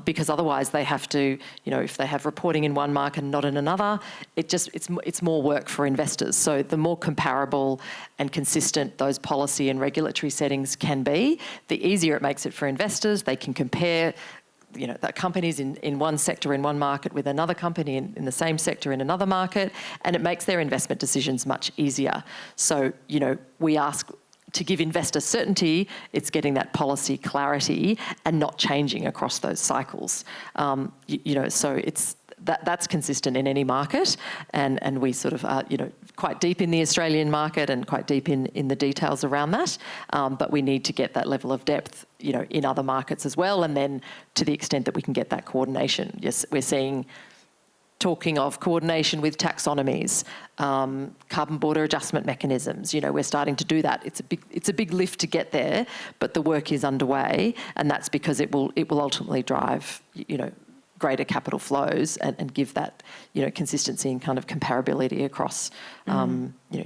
because otherwise they have to, if they have reporting in one market and not in another, it's more work for investors. So the more comparable and consistent those policy and regulatory settings can be, the easier it makes it for investors. They can compare that companies in one sector in one market with another company in the same sector in another market, and it makes their investment decisions much easier. So, we ask to give investors certainty, it's getting that policy clarity and not changing across those cycles. So that's consistent in any market, and we sort of are, quite deep in the Australian market and quite deep in the details around that. But we need to get that level of depth, in other markets as well, and then to the extent that we can get that coordination. Yes, we're seeing. Talking of coordination with taxonomies, carbon border adjustment mechanisms, we're starting to do that. It's a big lift to get there, but the work is underway, and that's because it will ultimately drive, greater capital flows and give that, consistency and kind of comparability across,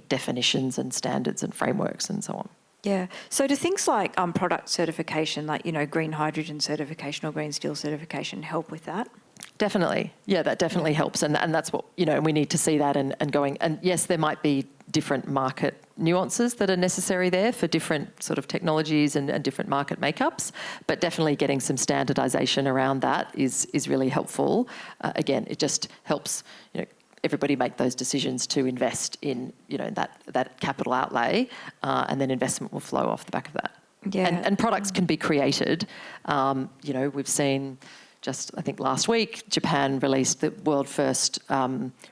definitions and standards and frameworks and so on. Yeah. So do things like product certification, like, green hydrogen certification or green steel certification help with that? Definitely. Yeah, that definitely helps. And that's what, we need to see that and going. And yes, there might be different market nuances that are necessary there for different sort of technologies and different market makeups, but definitely getting some standardisation around that is really helpful. Again, it just helps, everybody make those decisions to invest in, that capital outlay, and then investment will flow off the back of that. Yeah. And products can be created. We've seen just, I think last week, Japan released the world first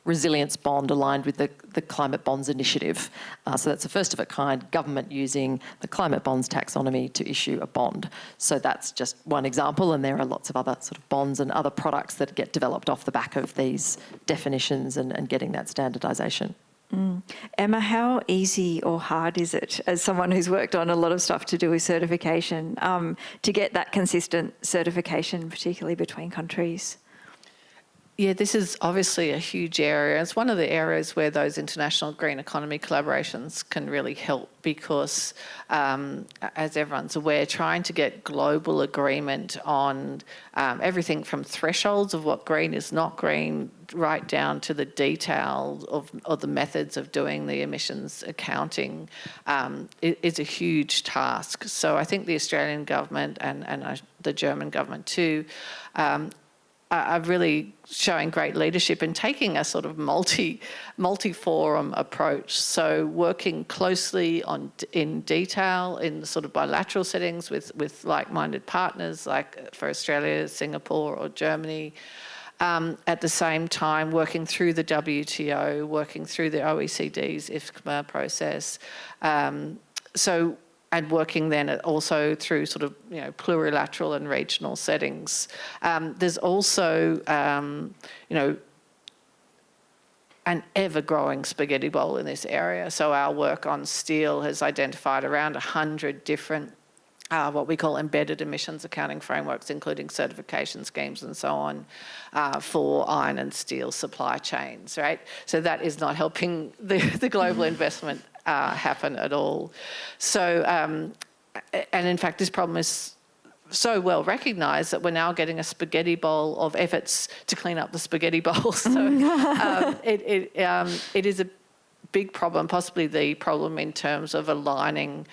resilience bond aligned with the Climate Bonds Initiative. So that's the first of a kind, government using the Climate Bonds taxonomy to issue a bond. So that's just one example, and there are lots of other sort of bonds and other products that get developed off the back of these definitions and getting that standardisation. Emma, how easy or hard is it, as someone who's worked on a lot of stuff to do with certification, to get that consistent certification, particularly between countries? Yeah, this is obviously a huge area. It's one of the areas where those international green economy collaborations can really help because, as everyone's aware, trying to get global agreement on everything from thresholds of what green is not green right down to the detail of the methods of doing the emissions accounting is a huge task. So I think the Australian government and the German government too are really showing great leadership in taking a sort of multi-forum approach. So working closely in detail in sort of bilateral settings with like-minded partners, like for Australia, Singapore or Germany. At the same time, working through the WTO, working through the OECD's IFCMA process. And working then also through sort of, plurilateral and regional settings. There's also, an ever-growing spaghetti bowl in this area. So our work on steel has identified around 100 different what we call embedded emissions accounting frameworks, including certification schemes and so on, for iron and steel supply chains, right? So that is not helping the global investment happen at all. So, and in fact, this problem is so well recognised that we're now getting a spaghetti bowl of efforts to clean up the spaghetti bowl. So it is a big problem, possibly the problem in terms of aligning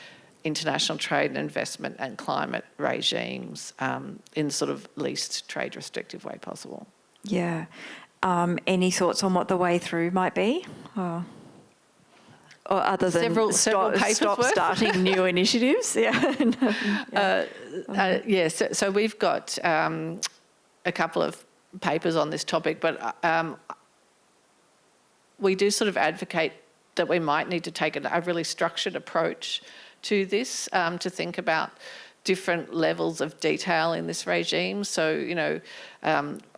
international trade and investment and climate regimes in the sort of least trade restrictive way possible. Yeah. Any thoughts on what the way through might be? Or other than stop starting new initiatives? Yeah. So we've got a couple of papers on this topic, but we do sort of advocate that we might need to take a really structured approach to this, to think about different levels of detail in this regime. So, you know,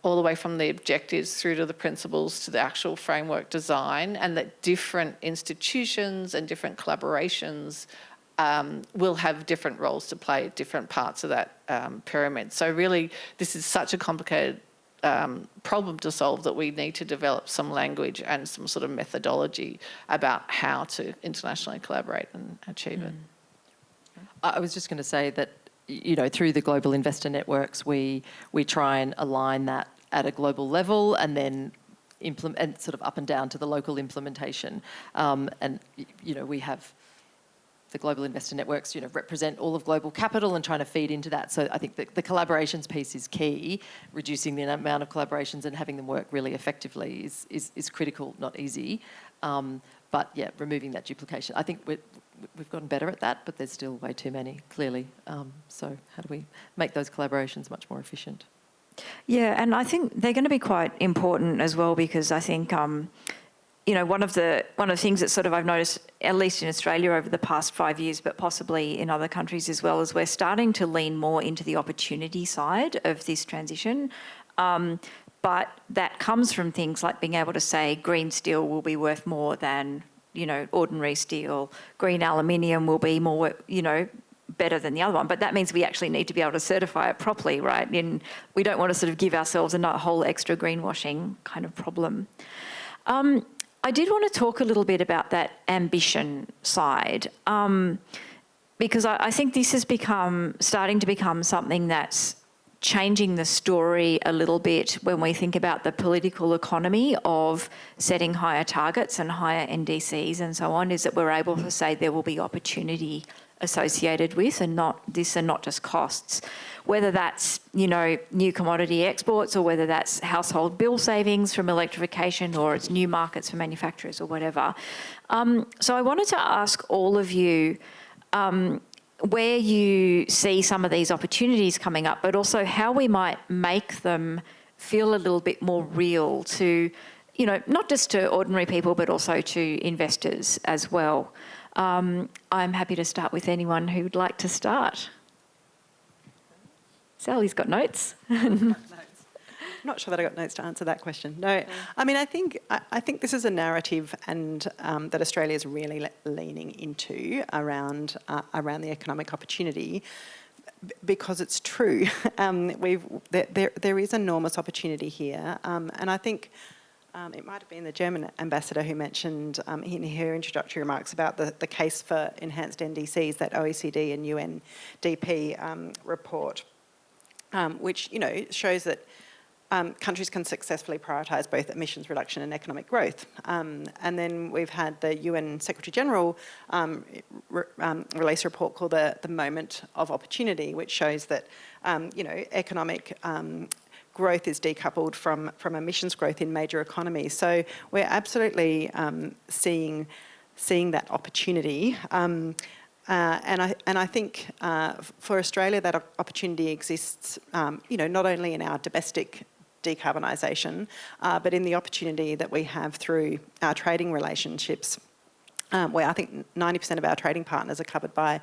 all the way from the objectives through to the principles to the actual framework design, and that different institutions and different collaborations will have different roles to play at different parts of that pyramid. So really, this is such a complicated problem to solve that we need to develop some language and some sort of methodology about how to internationally collaborate and achieve it. I was just going to say that, you know, through the global investor networks, we try and align that at a global level, and then implement, and sort of up and down to the local implementation. And, you know, we have the global investor networks, you know, represent all of global capital and trying to feed into that. So I think the collaborations piece is key. Reducing the amount of collaborations and having them work really effectively is critical, not easy. But yeah, removing that duplication. I think we've gotten better at that, but there's still way too many, clearly. So how do we make those collaborations much more efficient? Yeah, and I think they're going to be quite important as well, because I think, you know, one of the things that sort of I've noticed, at least in Australia over the past 5 years, but possibly in other countries as well, is we're starting to lean more into the opportunity side of this transition. But that comes from things like being able to say green steel will be worth more than, you know, ordinary steel. Green aluminium will be more, you know, better than the other one. But that means we actually need to be able to certify it properly, right? And we don't want to sort of give ourselves a whole extra greenwashing kind of problem. I did want to talk a little bit about that ambition side, because I think this has starting to become something that's changing the story a little bit when we think about the political economy of setting higher targets and higher NDCs and so on, is that we're able to say there will be opportunity associated with, and not just costs. Whether that's, you know, new commodity exports, or whether that's household bill savings from electrification, or it's new markets for manufacturers or whatever. So I wanted to ask all of you where you see some of these opportunities coming up, but also how we might make them feel a little bit more real to, you know, not just to ordinary people, but also to investors as well. I'm happy to start with anyone who would like to start. Sally's got notes. Not sure that I got notes to answer that question. No, I mean, I think this is a narrative, and that Australia is really leaning into around the economic opportunity, because it's true. There is enormous opportunity here, and I think it might have been the German ambassador who mentioned in her introductory remarks about the case for enhanced NDCs, that OECD and UNDP report, which, you know, shows that countries can successfully prioritise both emissions reduction and economic growth. And then we've had the UN Secretary General release a report called the Moment of Opportunity, which shows that, you know, economic growth is decoupled from emissions growth in major economies. So we're absolutely seeing that opportunity. And I think for Australia that opportunity exists, you know, not only in our domestic decarbonisation, but in the opportunity that we have through our trading relationships, where I think 90% of our trading partners are covered by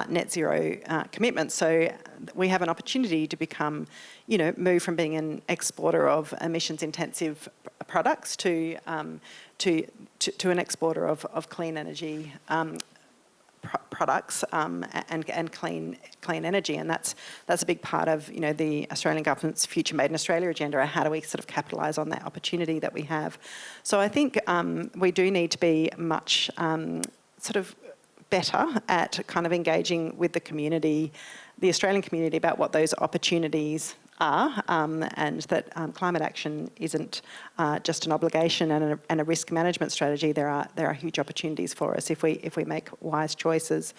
net zero commitments. So we have an opportunity to become, you know, move from being an exporter of emissions-intensive products to an exporter of clean energy products and clean energy, and that's a big part of, you know, the Australian government's Future Made in Australia agenda. How do we sort of capitalise on that opportunity that we have? So I think we do need to be much sort of better at kind of engaging with the community, the Australian community, about what those opportunities are, and that climate action isn't just an obligation and a risk management strategy. There are huge opportunities for us if we make wise choices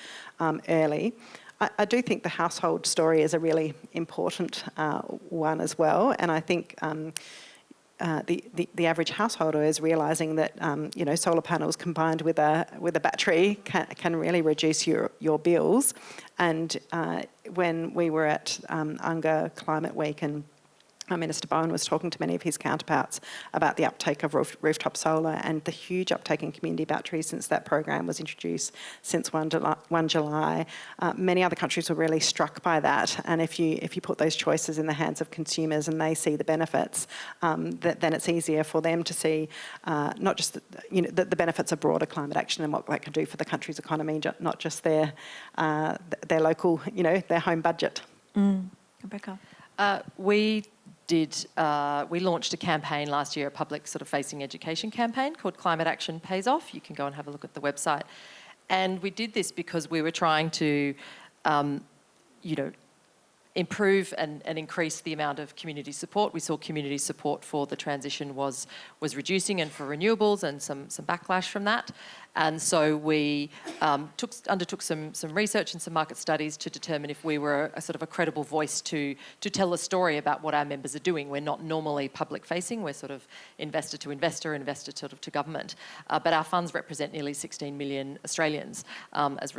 early. I do think the household story is a really important one as well, and I think the average householder is realising that you know, solar panels combined with a battery can really reduce your bills. And when we were at UNGA Climate Week, and Minister Bowen was talking to many of his counterparts about the uptake of rooftop solar and the huge uptake in community batteries since that program was introduced since 1 July. Many other countries were really struck by that, and if you put those choices in the hands of consumers and they see the benefits, then it's easier for them to see not just the benefits of broader climate action and what that can do for the country's economy, not just their local, their home budget. Rebecca? We launched a campaign last year, a public sort of facing education campaign called Climate Action Pays Off. You can go and have a look at the website. And we did this because we were trying to, improve and increase the amount of community support. We saw community support for the transition was reducing, and for renewables, and some backlash from that. And so we undertook some research and some market studies to determine if we were a sort of a credible voice to tell a story about what our members are doing. We're not normally public facing, we're sort of investor to investor, investor sort of to government. But our funds represent nearly 16 million Australians as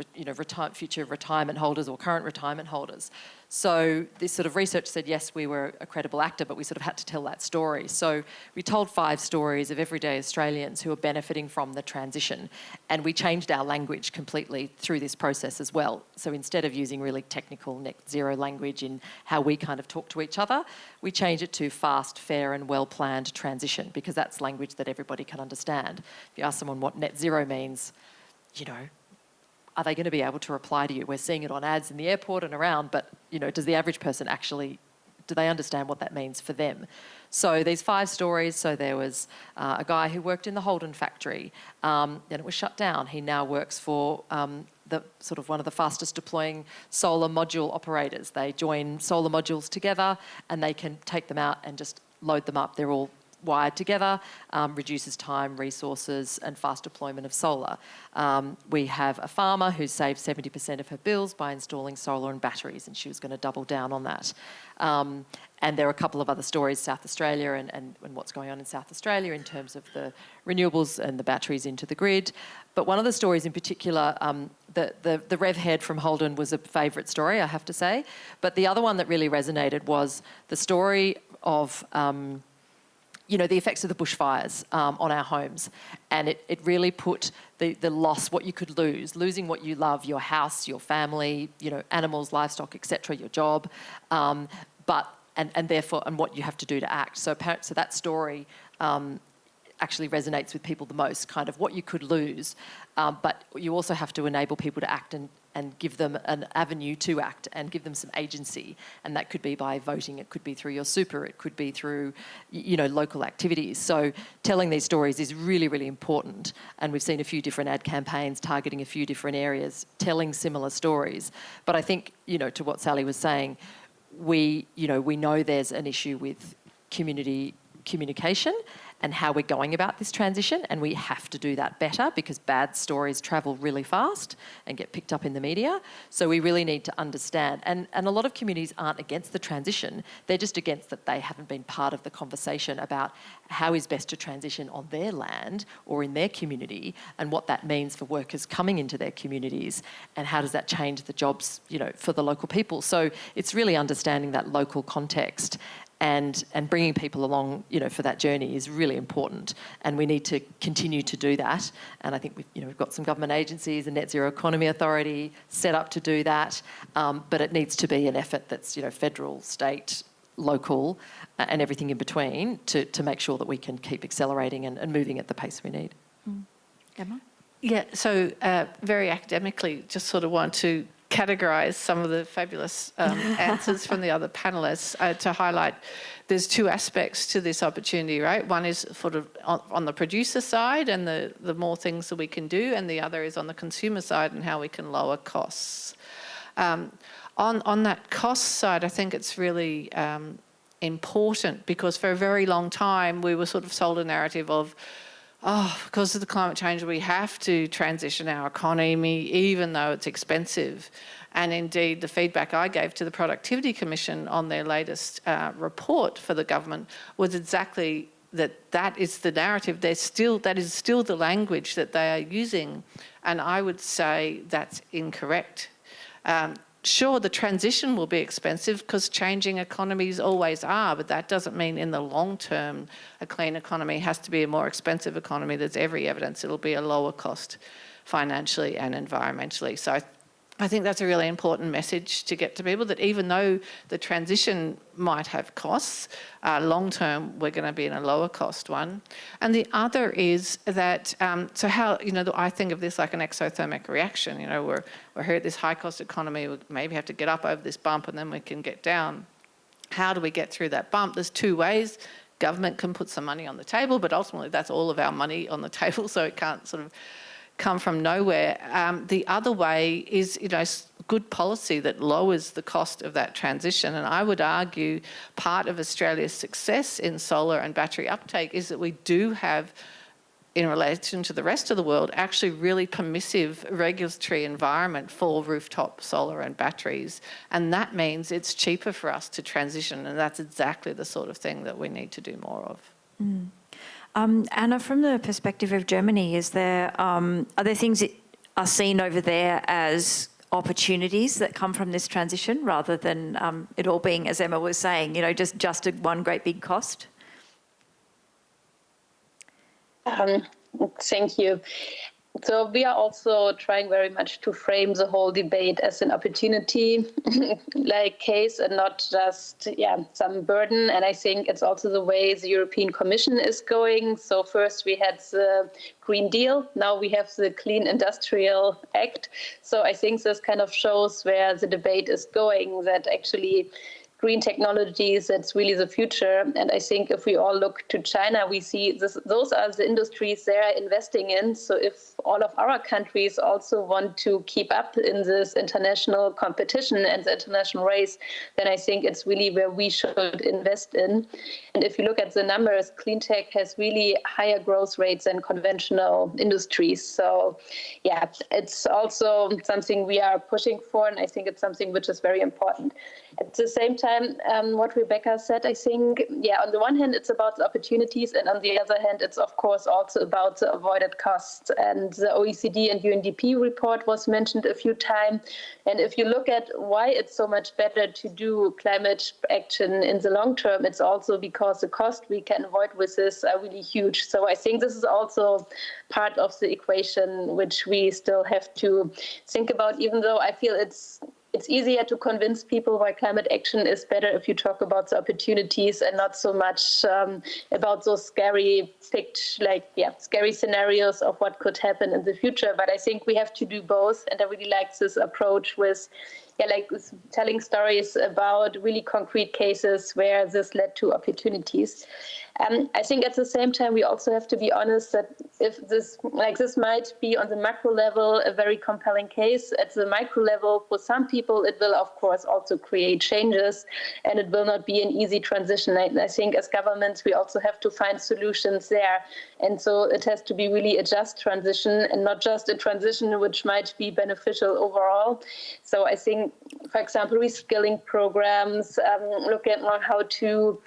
future retirement holders or current retirement holders. So this sort of research said, yes, we were a credible actor, but we sort of had to tell that story. So we told 5 stories of everyday Australians who are benefiting from the transition. And we changed our language completely through this process as well. So instead of using really technical net zero language in how we kind of talk to each other, we changed it to fast, fair and well-planned transition, because that's language that everybody can understand. If you ask someone what net zero means, are they going to be able to reply to you? We're seeing it on ads in the airport and around, but does the average person actually, do they understand what that means for them? So these 5 stories, so there was a guy who worked in the Holden factory, then it was shut down. He now works for the sort of one of the fastest deploying solar module operators. They join solar modules together and they can take them out and just load them up. They're all wired together, reduces time, resources and fast deployment of solar. We have a farmer who saved 70% of her bills by installing solar and batteries, and she was going to double down on that. And there are a couple of other stories, South Australia and what's going on in South Australia in terms of the renewables and the batteries into the grid. But one of the stories in particular, the Rev head from Holden was a favourite story, I have to say. But the other one that really resonated was the story of the effects of the bushfires on our homes. And it really put the loss, what you could lose, losing what you love, your house, your family, animals, livestock, etc., your job, and therefore, and what you have to do to act. So that story actually resonates with people the most, kind of what you could lose, but you also have to enable people to act and give them an avenue to act and give them some agency. And that could be by voting, it could be through your super, it could be through, local activities. So telling these stories is really, really important. And we've seen a few different ad campaigns targeting a few different areas, telling similar stories. But I think, to what Sally was saying, we know there's an issue with community communication and how we're going about this transition, and we have to do that better because bad stories travel really fast and get picked up in the media. So we really need to understand, and a lot of communities aren't against the transition, they're just against that they haven't been part of the conversation about how is best to transition on their land or in their community, and what that means for workers coming into their communities, and how does that change the jobs, for the local people. So it's really understanding that local context and bringing people along, for that journey is really important, and we need to continue to do that. And I think we've got some government agencies, the Net Zero Economy Authority, set up to do that, but it needs to be an effort that's federal, state, local, and everything in between to make sure that we can keep accelerating and moving at the pace we need. Emma? Yeah, so very academically, just sort of want to categorise some of the fabulous answers from the other panellists to highlight there's 2 aspects to this opportunity, right? One is sort of on the producer side and the more things that we can do, and the other is on the consumer side and how we can lower costs. On that cost side, I think it's really important because for a very long time we were sort of sold a narrative of because of the climate change, we have to transition our economy, even though it's expensive. And indeed, the feedback I gave to the Productivity Commission on their latest report for the government was exactly that is the narrative. That is still the language that they are using. And I would say that's incorrect. Sure, the transition will be expensive because changing economies always are, but that doesn't mean in the long term a clean economy has to be a more expensive economy. There's every evidence it'll be a lower cost financially and environmentally. So I think that's a really important message to get to people, that even though the transition might have costs, long term we're going to be in a lower cost one. And the other is that, so how, I think of this like an exothermic reaction. We're here at this high cost economy, we maybe have to get up over this bump and then we can get down. How do we get through that bump? There's two ways. Government can put some money on the table, but ultimately that's all of our money on the table, so it can't sort of come from nowhere. The other way is, good policy that lowers the cost of that transition. And I would argue part of Australia's success in solar and battery uptake is that we do have, in relation to the rest of the world, actually really permissive regulatory environment for rooftop solar and batteries. And that means it's cheaper for us to transition. And that's exactly the sort of thing that we need to do more of. Mm. Anna, from the perspective of Germany, are there things that are seen over there as opportunities that come from this transition rather than it all being, as Emma was saying, just one great big cost? Thank you. So we are also trying very much to frame the whole debate as an opportunity like case and not just some burden. And I think it's also the way the European Commission is going. So first we had the Green Deal, now we have the Clean Industrial Act. So I think this kind of shows where the debate is going, that actually green technologies, that's really the future. And I think if we all look to China, we see those are the industries they are investing in. So if all of our countries also want to keep up in this international competition and the international race, then I think it's really where we should invest in. And if you look at the numbers, clean tech has really higher growth rates than conventional industries. So it's also something we are pushing for, and I think it's something which is very important. At the same time, what Rebecca said, I think, on the one hand, it's about the opportunities, and on the other hand, it's of course also about the avoided costs. And the OECD and UNDP report was mentioned a few times. And if you look at why it's so much better to do climate action in the long term, it's also because the cost we can avoid with this are really huge. So I think this is also part of the equation which we still have to think about, even though I feel it's easier to convince people why climate action is better if you talk about the opportunities and not so much about those scary scary scenarios of what could happen in the future. But I think we have to do both. And I really like this approach with telling stories about really concrete cases where this led to opportunities. I think at the same time, we also have to be honest that if this might be on the macro level a very compelling case, at the micro level, for some people, it will, of course, also create changes, and it will not be an easy transition. I think as governments, we also have to find solutions there. And so it has to be really a just transition and not just a transition which might be beneficial overall. So I think, for example, reskilling programs, look at how to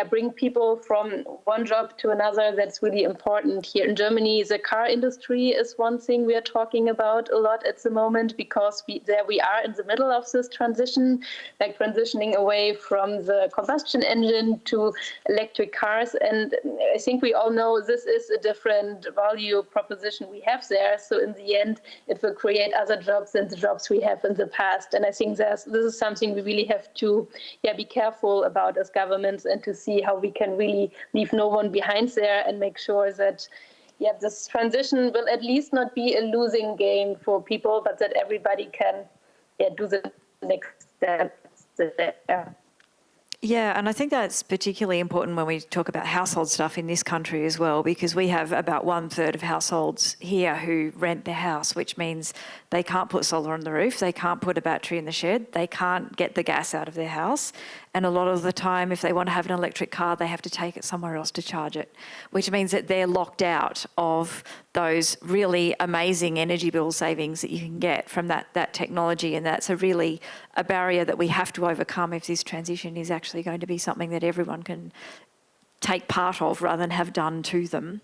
bring people from one job to another. That's really important. Here in Germany, the car industry is one thing we are talking about a lot at the moment, because we are in the middle of this transition, transitioning away from the combustion engine to electric cars. And I think we all know this is a different value proposition we have there. So in the end, it will create other jobs than the jobs we have in the past. And I think this is something we really have to be careful about as governments, and to see how we can really leave no one behind there and make sure that this transition will at least not be a losing game for people, but that everybody can do the next steps there. Yeah, and I think that's particularly important when we talk about household stuff in this country as well, because we have about 1/3 of households here who rent their house, which means they can't put solar on the roof, they can't put a battery in the shed, they can't get the gas out of their house. And a lot of the time, if they want to have an electric car, they have to take it somewhere else to charge it, which means that they're locked out of those really amazing energy bill savings that you can get from that technology. And that's a barrier that we have to overcome if this transition is actually going to be something that everyone can take part of rather than have done to them.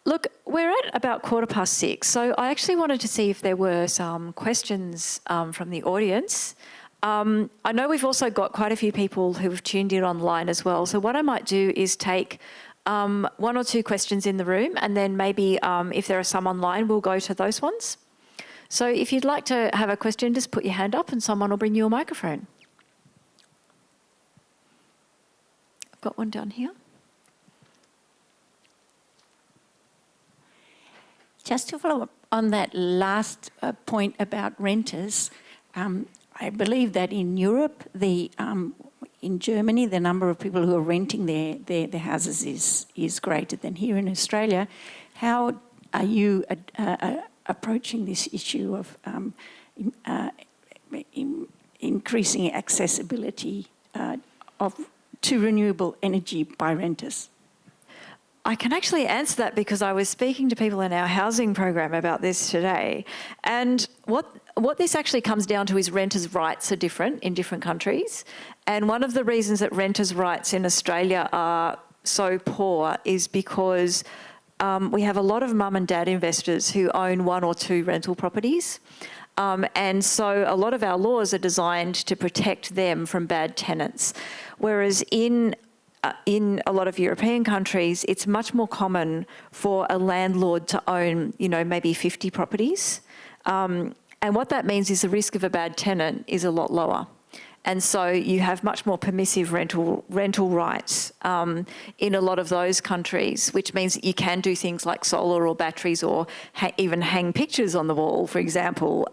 Look, we're at about 6:15, so I actually wanted to see if there were some questions from the audience. I know we've also got quite a few people who have tuned in online as well, so what I might do is take one or two questions in the room, and then maybe if there are some online, we'll go to those ones. So if you'd like to have a question, just put your hand up and someone will bring you a microphone. I've got one down here. Just to follow up on that last point about renters, I believe that in Europe, in Germany, the number of people who are renting their houses is greater than here in Australia. How are you approaching this issue of increasing accessibility to renewable energy by renters? I can actually answer that because I was speaking to people in our housing program about this today. And what this actually comes down to is renters' rights are different in different countries. And one of the reasons that renters' rights in Australia are so poor is because we have a lot of mum and dad investors who own 1 or 2 rental properties. And so a lot of our laws are designed to protect them from bad tenants. Whereas in a lot of European countries, it's much more common for a landlord to own, maybe 50 properties. And what that means is the risk of a bad tenant is a lot lower. And so you have much more permissive rental rights in a lot of those countries, which means that you can do things like solar or batteries or even hang pictures on the wall, for example,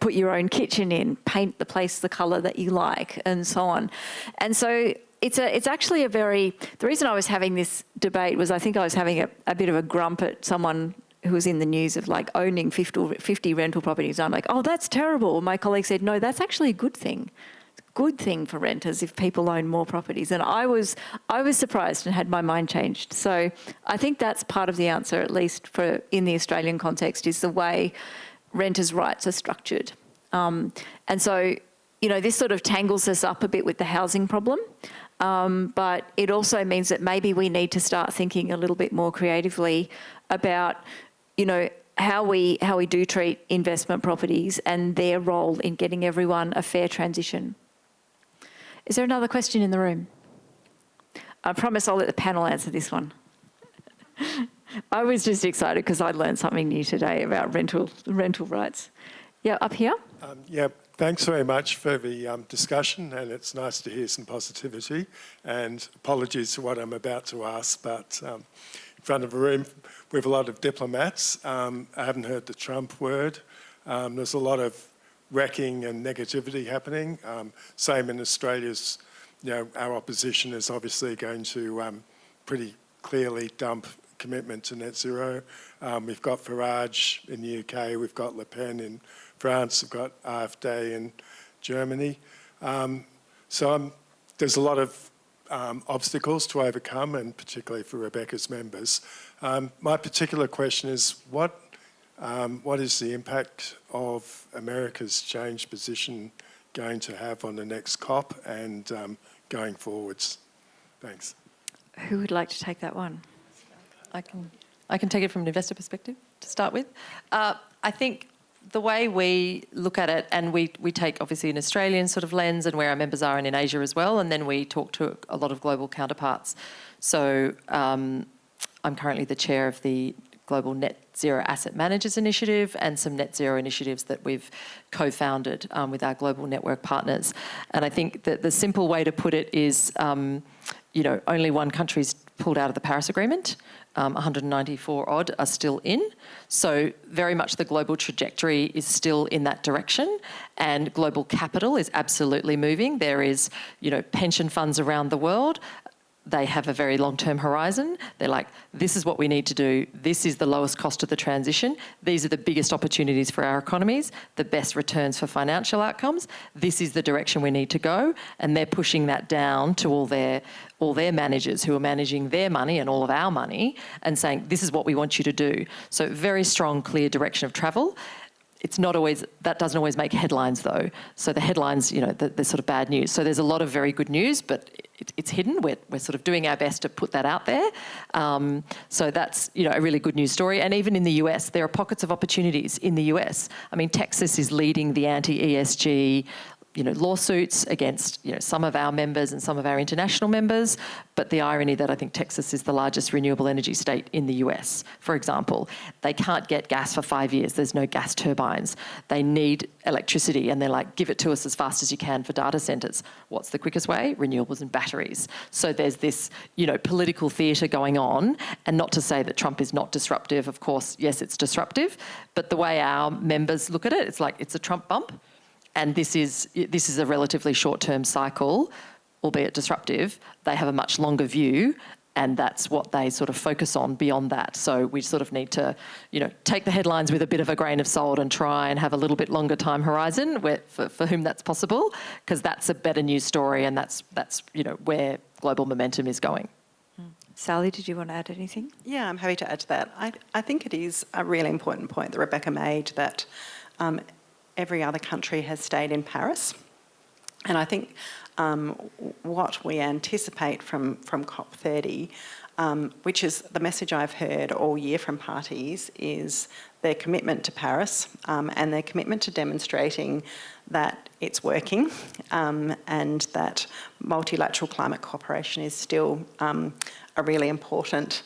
put your own kitchen in, paint the place the colour that you like, and so on. And so it's actually the reason I was having this debate was I think I was having a bit of a grump at someone who was in the news of like owning 50 rental properties. I'm like, oh, that's terrible. My colleague said, no, that's actually a good thing. It's a good thing for renters if people own more properties. And I was surprised and had my mind changed. So I think that's part of the answer, at least in the Australian context, is the way renters' rights are structured. And so, this sort of tangles us up a bit with the housing problem. But it also means that maybe we need to start thinking a little bit more creatively about, how we do treat investment properties and their role in getting everyone a fair transition. Is there another question in the room? I promise I'll let the panel answer this one. I was just excited because I learned something new today about rental rights. Yeah, up here. Thanks very much for the discussion, and it's nice to hear some positivity. And apologies for what I'm about to ask, but in front of a room with a lot of diplomats, I haven't heard the Trump word. There's a lot of wrecking and negativity happening. Same in Australia's, our opposition is obviously going to pretty clearly dump commitment to net zero. We've got Farage in the UK, we've got Le Pen in France, we've got AfD in Germany. So there's a lot of obstacles to overcome, and particularly for Rebecca's members. My particular question is, what is the impact of America's changed position going to have on the next COP and going forwards? Thanks. Who would like to take that one? I can take it from an investor perspective to start with. I think the way we look at it, and we take obviously an Australian sort of lens and where our members are and in Asia as well, and then we talk to a lot of global counterparts. So I'm currently the chair of the Global Net Zero Asset Managers Initiative and some net zero initiatives that we've co-founded with our global network partners. And I think that the simple way to put it is, only one country's pulled out of the Paris Agreement. 194 odd are still in. So very much the global trajectory is still in that direction, and global capital is absolutely moving. There is, pension funds around the world. They have a very long-term horizon. They're like, this is what we need to do. This is the lowest cost of the transition. These are the biggest opportunities for our economies, the best returns for financial outcomes. This is the direction we need to go. And they're pushing that down to all their managers who are managing their money and all of our money and saying, this is what we want you to do. So very strong, clear direction of travel. it's not always, that doesn't always make headlines though. So the headlines, they're sort of bad news. So there's a lot of very good news, but it's hidden. We're sort of doing our best to put that out there. So that's, a really good news story. And even in the US, there are pockets of opportunities in the US. I mean, Texas is leading the anti-ESG lawsuits against, some of our members and some of our international members. But the irony that I think Texas is the largest renewable energy state in the US, for example, they can't get gas for 5 years. There's no gas turbines. They need electricity, and they're like, give it to us as fast as you can for data centres. What's the quickest way? Renewables and batteries. So there's this, political theatre going on, and not to say that Trump is not disruptive. Of course, yes, it's disruptive, but the way our members look at it, it's like it's a Trump bump. And this is a relatively short-term cycle, albeit disruptive. They have a much longer view, and that's what they sort of focus on beyond that. So we sort of need to, take the headlines with a bit of a grain of salt and try and have a little bit longer time horizon for whom that's possible, because that's a better news story, and that's where global momentum is going. Sally, did you want to add anything? Yeah, I'm happy to add to that. I think it is a really important point that Rebecca made, that every other country has stayed in Paris. And I think what we anticipate from COP30, which is the message I've heard all year from parties, is their commitment to Paris and their commitment to demonstrating that it's working and that multilateral climate cooperation is still a really important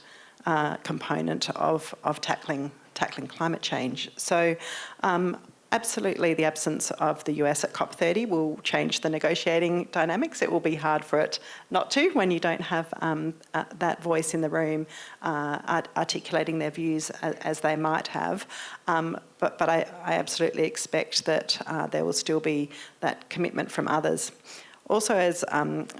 component of tackling climate change. So absolutely, the absence of the US at COP30 will change the negotiating dynamics. It will be hard for it not to when you don't have that voice in the room articulating their views as they might have. But I absolutely expect that there will still be that commitment from others. Also, as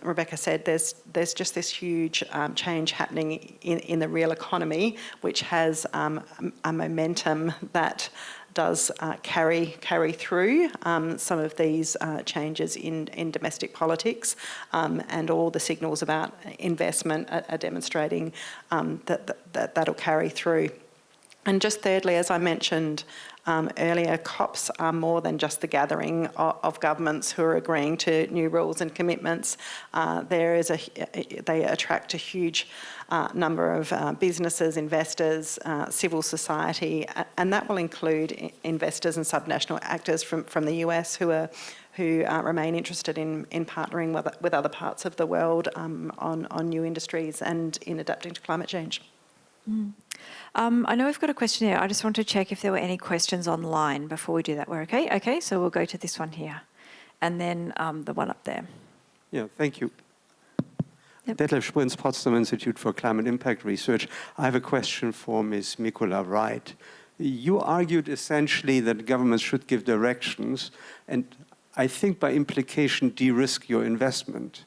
Rebecca said, there's just this huge change happening in the real economy, which has a momentum that does carry through some of these changes in domestic politics, and all the signals about investment are demonstrating that'll carry through. And just thirdly, as I mentioned earlier, COPs are more than just the gathering of governments who are agreeing to new rules and commitments. They attract a huge number of businesses, investors, civil society, and that will include investors and subnational actors from the US who remain interested in partnering with other parts of the world on new industries and in adapting to climate change. I know we've got a question here. I just want to check if there were any questions online before we do that. We're okay? Okay, so we'll go to this one here. And then the one up there. Yeah, thank you. Yep. Detlef Sprins, Potsdam Institute for Climate Impact Research. I have a question for Ms. Mikula-Wright. You argued essentially that governments should give directions, and I think by implication de-risk your investment.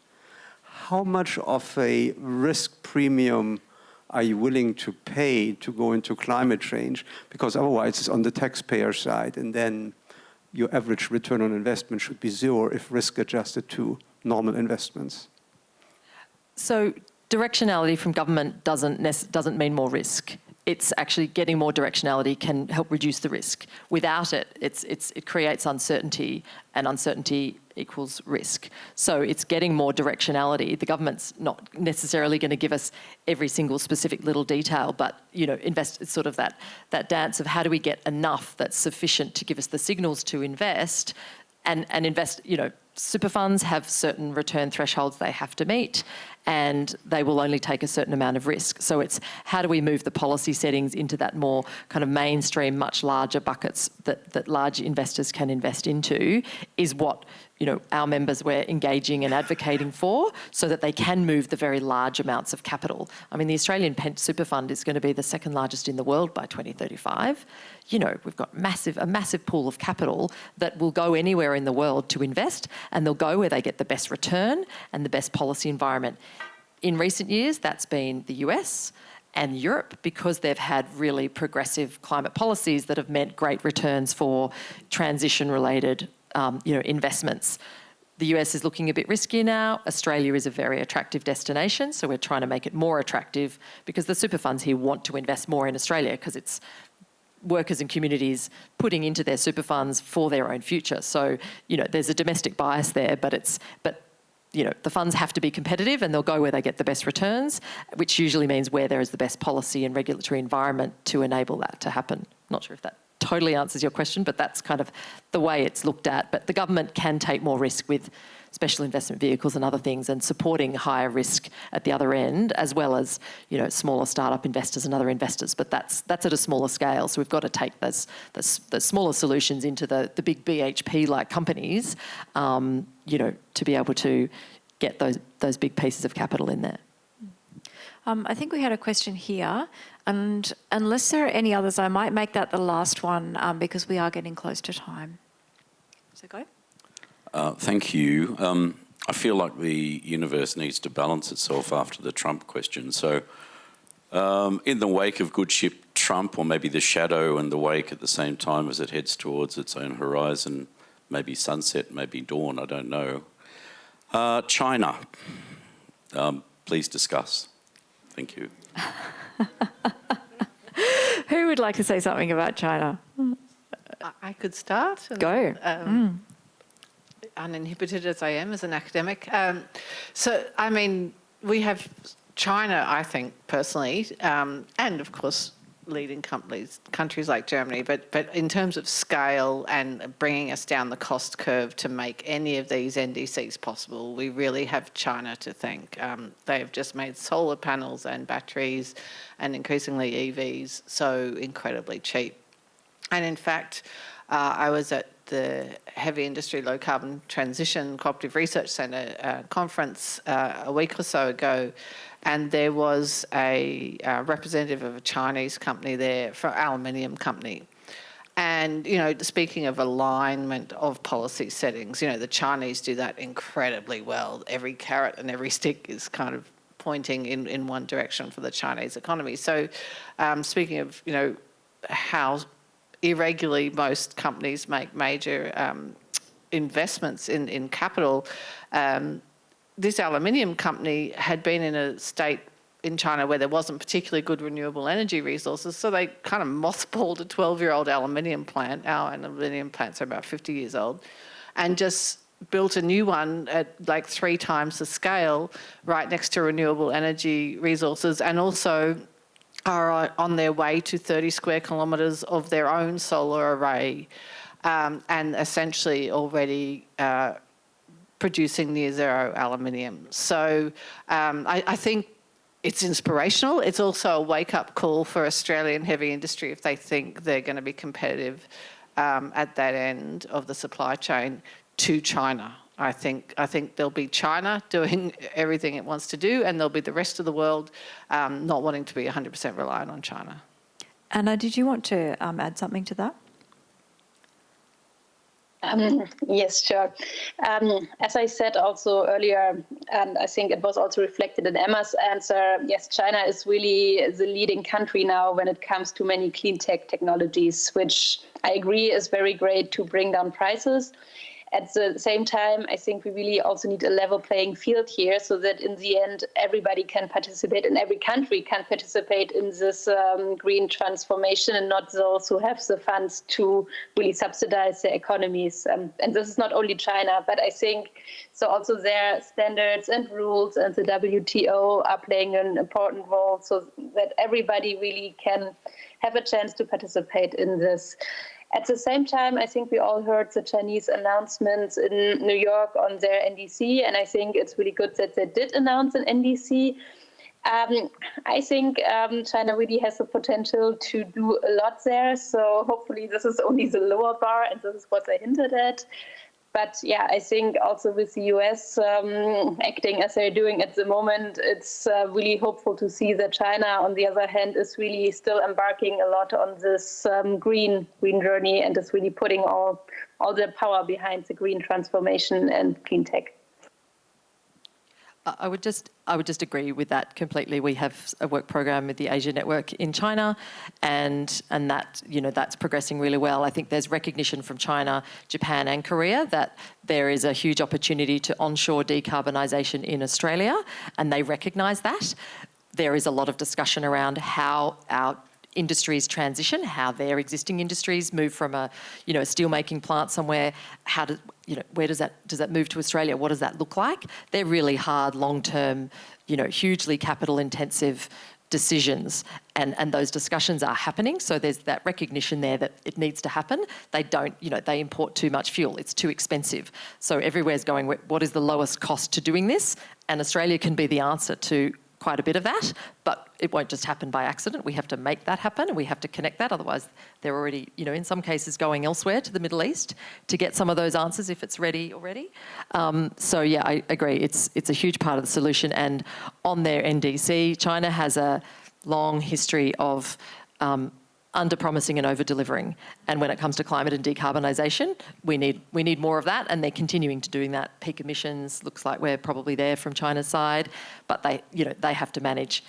How much of a risk premium are you willing to pay to go into climate change? Because otherwise it's on the taxpayer side, and then your average return on investment should be zero if risk adjusted to normal investments. So directionality from government doesn't mean more risk. It's actually getting more directionality can help reduce the risk. Without it, it creates uncertainty, and uncertainty equals risk. So it's getting more directionality. The government's not necessarily going to give us every single specific little detail, but it's sort of that dance of how do we get enough that's sufficient to give us the signals to invest and invest. Super funds have certain return thresholds they have to meet, and they will only take a certain amount of risk. So it's how do we move the policy settings into that more kind of mainstream, much larger buckets that large investors can invest into is what our members were engaging and advocating for, so that they can move the very large amounts of capital. I mean, the Australian super fund is going to be the second largest in the world by 2035. We've got a massive pool of capital that will go anywhere in the world to invest, and they'll go where they get the best return and the best policy environment. In recent years, that's been the US and Europe, because they've had really progressive climate policies that have meant great returns for transition-related investments. The US is looking a bit riskier now. Australia is a very attractive destination, so we're trying to make it more attractive because the super funds here want to invest more in Australia because it's workers and communities putting into their super funds for their own future. So, there's a domestic bias there, but the funds have to be competitive and they'll go where they get the best returns, which usually means where there is the best policy and regulatory environment to enable that to happen. Not sure if that totally answers your question, but that's kind of the way it's looked at. But the government can take more risk with special investment vehicles and other things, and supporting higher risk at the other end, as well as, smaller startup investors and other investors. But that's at a smaller scale. So we've got to take those smaller solutions into the big BHP-like companies, to be able to get those big pieces of capital in there. I think we had a question here, and unless there are any others, I might make that the last one because we are getting close to time. So go. Thank you. I feel like the universe needs to balance itself after the Trump question. So in the wake of good ship Trump, or maybe the shadow and the wake at the same time as it heads towards its own horizon, maybe sunset, maybe dawn, I don't know. China, please discuss. Thank you. Who would like to say something about China? I could start. Go. Uninhibited as I am as an academic. We have China, I think, personally, and of course leading countries like Germany, but in terms of scale and bringing us down the cost curve to make any of these NDCs possible, we really have China to thank. They've just made solar panels and batteries and increasingly EVs so incredibly cheap. And in fact, I was at the Heavy Industry Low Carbon Transition Cooperative Research Centre conference a week or so ago, and there was a representative of a Chinese company there, for aluminium company. And, speaking of alignment of policy settings, the Chinese do that incredibly well. Every carrot and every stick is kind of pointing in one direction for the Chinese economy. So speaking of, how irregularly most companies make major investments in capital, this aluminium company had been in a state in China where there wasn't particularly good renewable energy resources, so they kind of mothballed a 12-year-old aluminium plant. Our aluminium plants are about 50 years old, and just built a new one at like 3 times the scale right next to renewable energy resources, and also are on their way to 30 square kilometres of their own solar array, and essentially already producing near zero aluminium. So I think it's inspirational. It's also a wake-up call for Australian heavy industry if they think they're going to be competitive at that end of the supply chain to China. I think there'll be China doing everything it wants to do, and there'll be the rest of the world not wanting to be 100% reliant on China. Anna, did you want to add something to that? Yes, sure. As I said also earlier, and I think it was also reflected in Emma's answer, yes, China is really the leading country now when it comes to many clean tech technologies, which I agree is very great to bring down prices. At the same time, I think we really also need a level playing field here so that in the end, everybody can participate and every country can participate in this green transformation, and not those who have the funds to really subsidize their economies. And this is not only China, but I think so also their standards and rules and the WTO are playing an important role so that everybody really can have a chance to participate in this. At the same time, I think we all heard the Chinese announcements in New York on their NDC, and I think it's really good that they did announce an NDC. I think China really has the potential to do a lot there, so hopefully this is only the lower bar, and this is what I hinted at. But yeah, I think also with the US acting as they're doing at the moment, it's really hopeful to see that China, on the other hand, is really still embarking a lot on this green journey, and is really putting all the power behind the green transformation and clean tech. I would just agree with that completely. We have a work program with the Asia Network in China, and that, that's progressing really well. I think there's recognition from China, Japan and Korea that there is a huge opportunity to onshore decarbonisation in Australia, and they recognise that. There is a lot of discussion around how our industries transition, how their existing industries move from a steel-making plant somewhere, where does that move to Australia? What does that look like? They're really hard, long-term, hugely capital-intensive decisions, and those discussions are happening. So there's that recognition there that it needs to happen. They don't, they import too much fuel. It's too expensive. So everywhere's going, what is the lowest cost to doing this? And Australia can be the answer to quite a bit of that, but it won't just happen by accident. We have to make that happen, and we have to connect that. Otherwise, they're already, in some cases, going elsewhere to the Middle East to get some of those answers if it's ready already. So yeah, I agree. It's a huge part of the solution. And on their NDC, China has a long history of under-promising and over-delivering. And when it comes to climate and decarbonisation, we need more of that, and they're continuing to do that. Peak emissions, looks like we're probably there from China's side, but they have to manage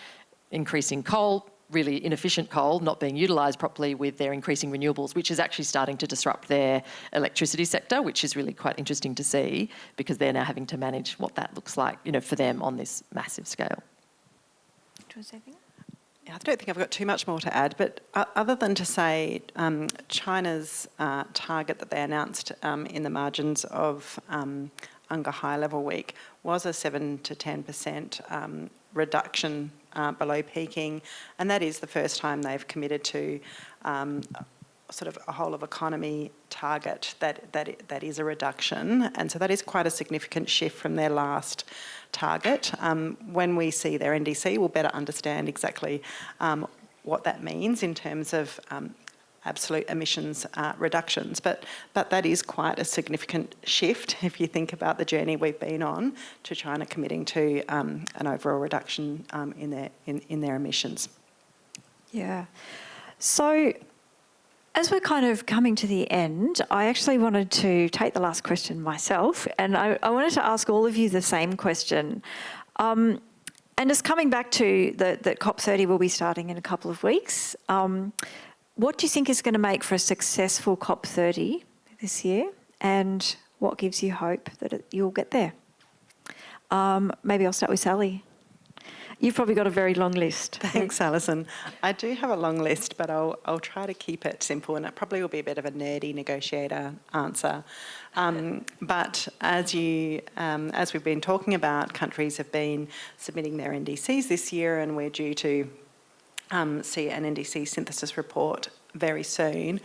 increasing coal, really inefficient coal, not being utilised properly with their increasing renewables, which is actually starting to disrupt their electricity sector, which is really quite interesting to see, because they're now having to manage what that looks like, for them on this massive scale. Do you want to say anything? I don't think I've got too much more to add, but other than to say China's target that they announced in the margins of UNGA High Level Week was a 7 to 10% reduction below peaking, and that is the first time they've committed to sort of a whole of economy target that is a reduction, and so that is quite a significant shift from their last target. When we see their NDC, we'll better understand exactly what that means in terms of absolute emissions reductions, but that is quite a significant shift if you think about the journey we've been on to China committing to an overall reduction in their emissions. Yeah. So as we're kind of coming to the end, I actually wanted to take the last question myself, and I wanted to ask all of you the same question. And just coming back to that COP30 will be starting in a couple of weeks, what do you think is going to make for a successful COP30 this year, and what gives you hope that you'll get there? Maybe I'll start with Sally. You've probably got a very long list. Thanks, Alison. I do have a long list, but I'll try to keep it simple, and it probably will be a bit of a nerdy negotiator answer. But as we've been talking about, countries have been submitting their NDCs this year, and we're due to see an NDC synthesis report very soon.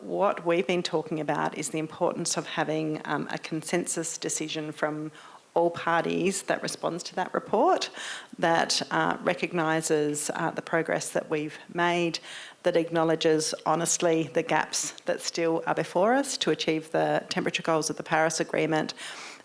What we've been talking about is the importance of having a consensus decision from all parties that responds to that report, that recognises the progress that we've made, that acknowledges honestly the gaps that still are before us to achieve the temperature goals of the Paris Agreement,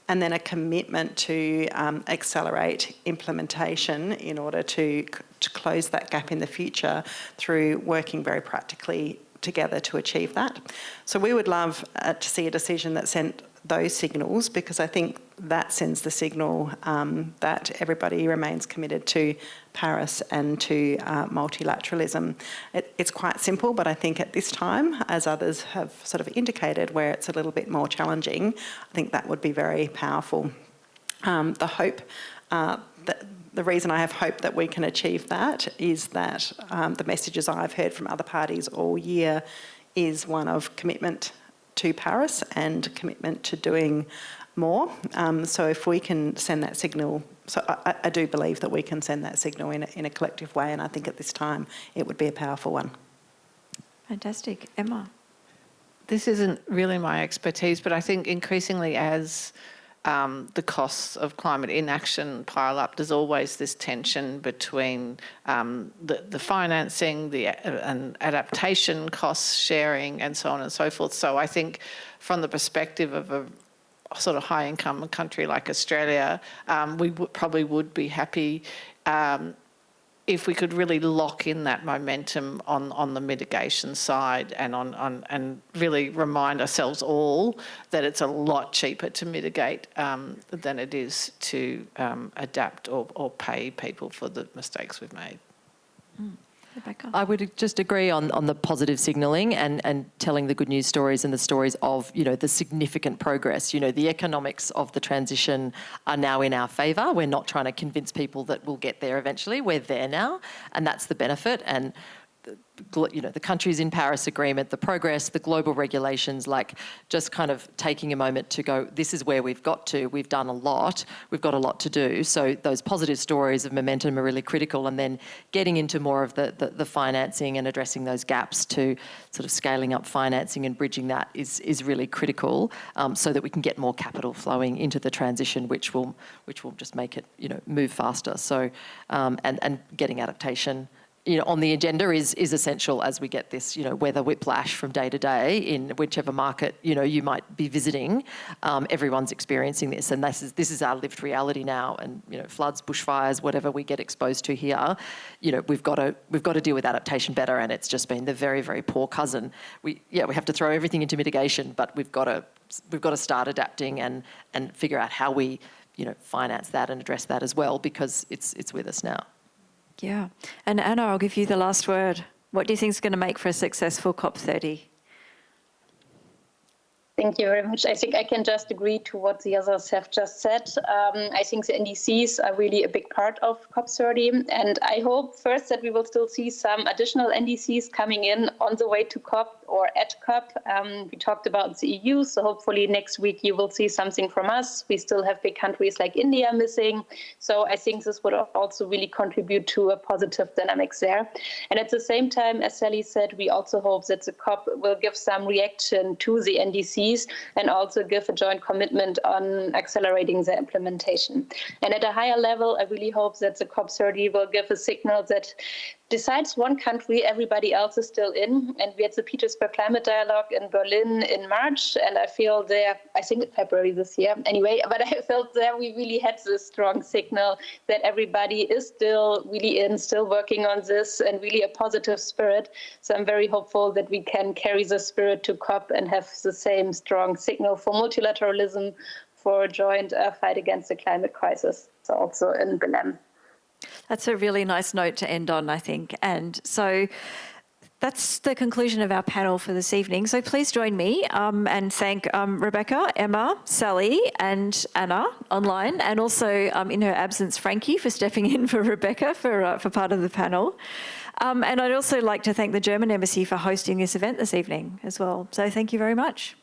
and then a commitment to accelerate implementation in order to close that gap in the future through working very practically together to achieve that. So we would love to see a decision that sent those signals, because I think that sends the signal that everybody remains committed to Paris and to multilateralism. It's quite simple, but I think at this time, as others have sort of indicated, where it's a little bit more challenging, I think that would be very powerful. The reason I have hope that we can achieve that is that the messages I've heard from other parties all year is one of commitment to Paris and commitment to doing more. So if we can send that signal, so I do believe that we can send that signal in a collective way, and I think at this time it would be a powerful one. Fantastic. Emma? This isn't really my expertise, but I think increasingly as the costs of climate inaction pile up, there's always this tension between the financing, and adaptation costs sharing, and so on and so forth. So I think from the perspective of a sort of high-income country like Australia, we probably would be happy if we could really lock in that momentum on the mitigation side, and really remind ourselves all that it's a lot cheaper to mitigate than it is to adapt or pay people for the mistakes we've made. Rebecca? I would just agree on the positive signalling and telling the good news stories and the stories of, the significant progress. The economics of the transition are now in our favour. We're not trying to convince people that we'll get there eventually. We're there now, and that's the benefit. And the countries in Paris Agreement, the progress, the global regulations, like just kind of taking a moment to go, this is where we've got to, we've done a lot, we've got a lot to do. So those positive stories of momentum are really critical, and then getting into more of the financing and addressing those gaps to sort of scaling up financing and bridging that is really critical, so that we can get more capital flowing into the transition, which will just make it, move faster. So, and getting adaptation on the agenda is essential as we get this, weather whiplash from day to day in whichever market, you might be visiting. Everyone's experiencing this, and this is our lived reality now. And, floods, bushfires, whatever we get exposed to here, we've got to deal with adaptation better, and it's just been the very, very poor cousin. We have to throw everything into mitigation, but we've got to start adapting and figure out how we, finance that and address that as well, because it's with us now. Yeah. And Anna, I'll give you the last word. What do you think is going to make for a successful COP30? Thank you very much. I think I can just agree to what the others have just said. I think the NDCs are really a big part of COP30, and I hope first that we will still see some additional NDCs coming in on the way to COP or at COP. We talked about the EU, so hopefully next week you will see something from us. We still have big countries like India missing, so I think this would also really contribute to a positive dynamics there. And at the same time, as Sally said, we also hope that the COP will give some reaction to the NDCs and also give a joint commitment on accelerating their implementation. And at a higher level, I really hope that the COP30 will give a signal that besides one country, everybody else is still in. And we had the Petersburg Klimadialoge in Berlin in March, and I feel there, I think in February this year anyway, but I felt there we really had this strong signal that everybody is still really in, still working on this, and really a positive spirit. So I'm very hopeful that we can carry the spirit to COP and have the same strong signal for multilateralism, for a joint fight against the climate crisis, so also in Berlin. That's a really nice note to end on, I think. And so that's the conclusion of our panel for this evening. So please join me and thank Rebecca, Emma, Sally and Anna online, and also in her absence, Frankie, for stepping in for Rebecca for part of the panel. And I'd also like to thank the German Embassy for hosting this event this evening as well. So thank you very much.